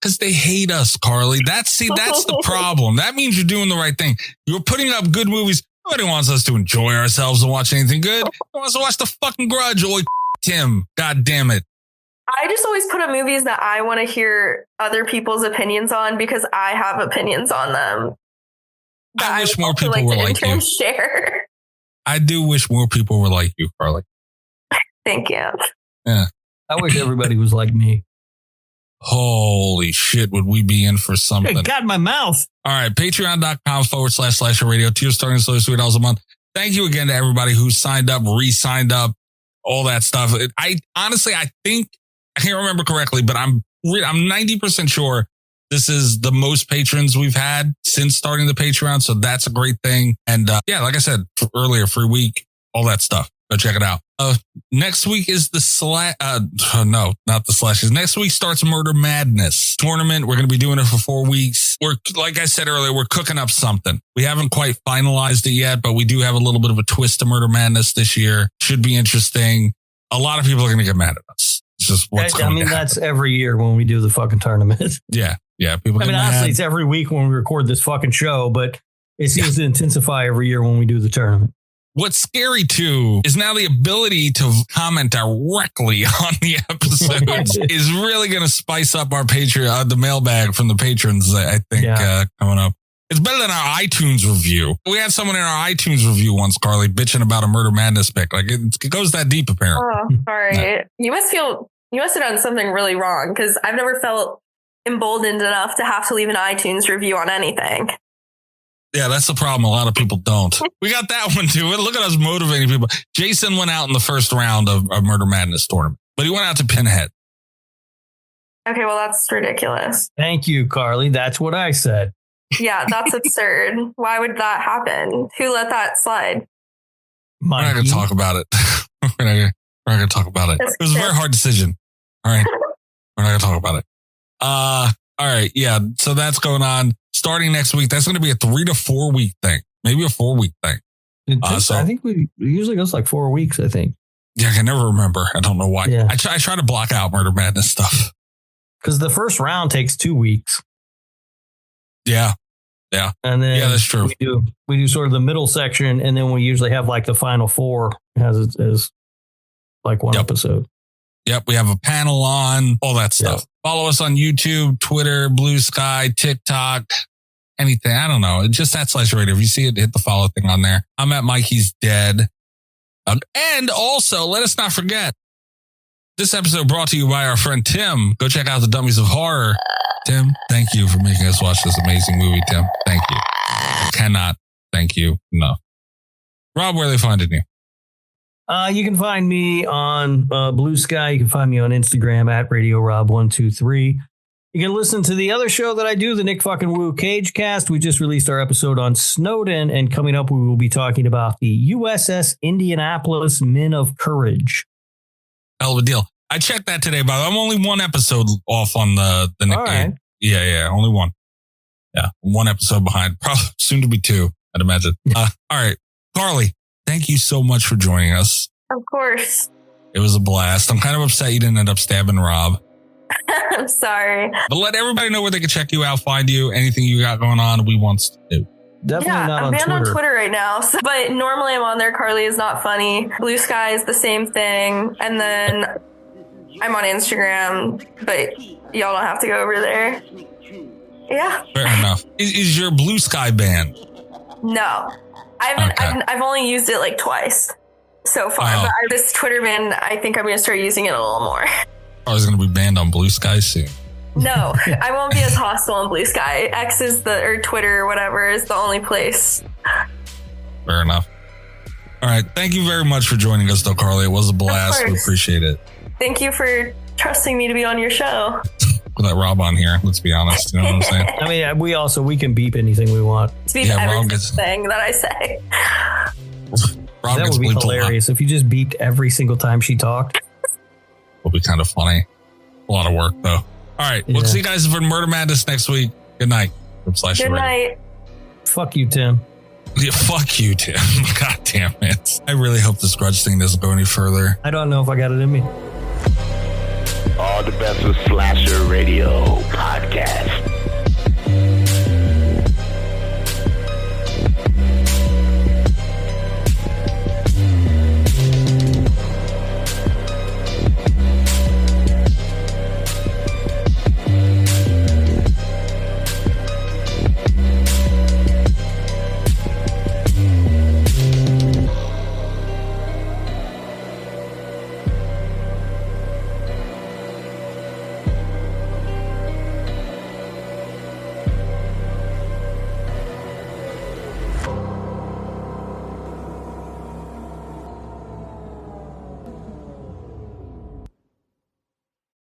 Because they hate us, Carly. That's the problem. That means you're doing the right thing. You're putting up good movies. Nobody wants us to enjoy ourselves and watch anything good. Nobody wants to watch the fucking Grudge. Oi, Tim. God damn it.
I just always put up movies that I want to hear other people's opinions on because I have opinions on them.
I wish more people were like you.
Share.
I do wish more people were like you, Carly.
Thank you.
Yeah.
I wish everybody was like me.
Holy shit, would we be in for something?
It got my mouth.
All right, patreon.com/Slasher Radio. Tier starting at $3 a month. Thank you again to everybody who signed up, re-signed up, all that stuff. I think, I can't remember correctly, but I'm 90% sure this is the most patrons we've had since starting the Patreon. So that's a great thing. And like I said earlier, free week, all that stuff. Go check it out. Next week is the no, not the slashes. Next week starts Murder Madness tournament. We're going to be doing it for 4 weeks. We're, like I said earlier, we're cooking up something. We haven't quite finalized it yet, but we do have a little bit of a twist to Murder Madness this year. Should be interesting. A lot of people are going to get mad at us. It's just what's going to happen.
That's every year when we do the fucking tournament.
Yeah. People get mad.
Honestly, it's every week when we record this fucking show, but it seems to intensify every year when we do the tournament.
What's scary too is now the ability to comment directly on the episodes is really going to spice up our Patreon, the mailbag from the patrons, I think, coming up. It's better than our iTunes review. We had someone in our iTunes review once, Carly, bitching about a Murder Madness pick. Like it goes that deep, apparently.
Oh, sorry. Yeah. You must have done something really wrong because I've never felt emboldened enough to have to leave an iTunes review on anything.
Yeah, that's the problem. A lot of people don't. We got that one too. Look at us motivating people. Jason went out in the first round of a Murder Madness tournament, but he went out to Pinhead.
Okay, well, that's ridiculous.
Thank you, Carly. That's what I said.
Yeah, that's absurd. Why would that happen? Who let that slide?
We're not going to talk about it. We're not going to talk about it. It was a very hard decision. All right. We're not going to talk about it. All right. Yeah. So that's going on. Starting next week, that's going to be a 3 to 4 week thing, maybe a 4 week thing.
I think it usually goes like 4 weeks, I think.
Yeah, I can never remember. I don't know why.
Yeah.
I try to block out Murder Madness stuff.
Because the first round takes 2 weeks.
Yeah.
And then
that's true.
We do sort of the middle section, and then we usually have like the final 4 as like one episode.
Yep, we have a panel on, all that stuff. Yep. Follow us on YouTube, Twitter, Blue Sky, TikTok, anything. I don't know. It's just @/radio. If you see it, hit the follow thing on there. I'm at Mikey's Dead. And also, let us not forget, this episode brought to you by our friend Tim. Go check out the Dummies of Horror. Tim, thank you for making us watch this amazing movie, Tim. Thank you. I cannot thank you enough. Rob, where are they finding you?
You can find me on Blue Sky. You can find me on Instagram at RadioRob123. You can listen to the other show that I do, the Nick fucking Woo Cage Cast. We just released our episode on Snowden, and coming up, we will be talking about the USS Indianapolis Men of Courage.
Hell of a deal. I checked that today, but I'm only one episode off on the Nick Cage. Yeah, only one. Yeah, one episode behind. Probably soon to be 2, I'd imagine. All right, Carly. Thank you so much for joining us.
Of course.
It was a blast. I'm kind of upset you didn't end up stabbing Rob.
I'm sorry.
But let everybody know where they can check you out, find you, anything you got going on, we want to do.
Definitely not
I'm
on
banned
Twitter.
on Twitter right now. But normally I'm on there. Carly is not funny. Blue Sky is the same thing. And then I'm on Instagram, but y'all don't have to go over there. Yeah.
Fair enough. Is your Blue Sky banned?
No. I've only used it like twice so far, but this Twitter ban, I think I'm going to start using it a little more.
I was going to be banned on Blue Sky soon.
No, I won't be as hostile on Blue Sky. X is or Twitter or whatever is the only place.
Fair enough. All right. Thank you very much for joining us, though, Carly. It was a blast. We appreciate it.
Thank you for trusting me to be on your show.
Put that Rob on here. Let's be honest. You know what I'm saying?
I mean, we can beep anything we want.
Beep everything that I say.
Rob
that would be hilarious if you just beeped every single time she talked.
Would be kind of funny. A lot of work, though. All right. We'll see you guys for Murder Madness next week. Good night.
Good night.
Fuck you, Tim.
Yeah, fuck you, Tim. God damn it. I really hope this Grudge thing doesn't go any further.
I don't know if I got it in me.
All the best with Slasher Radio Podcast.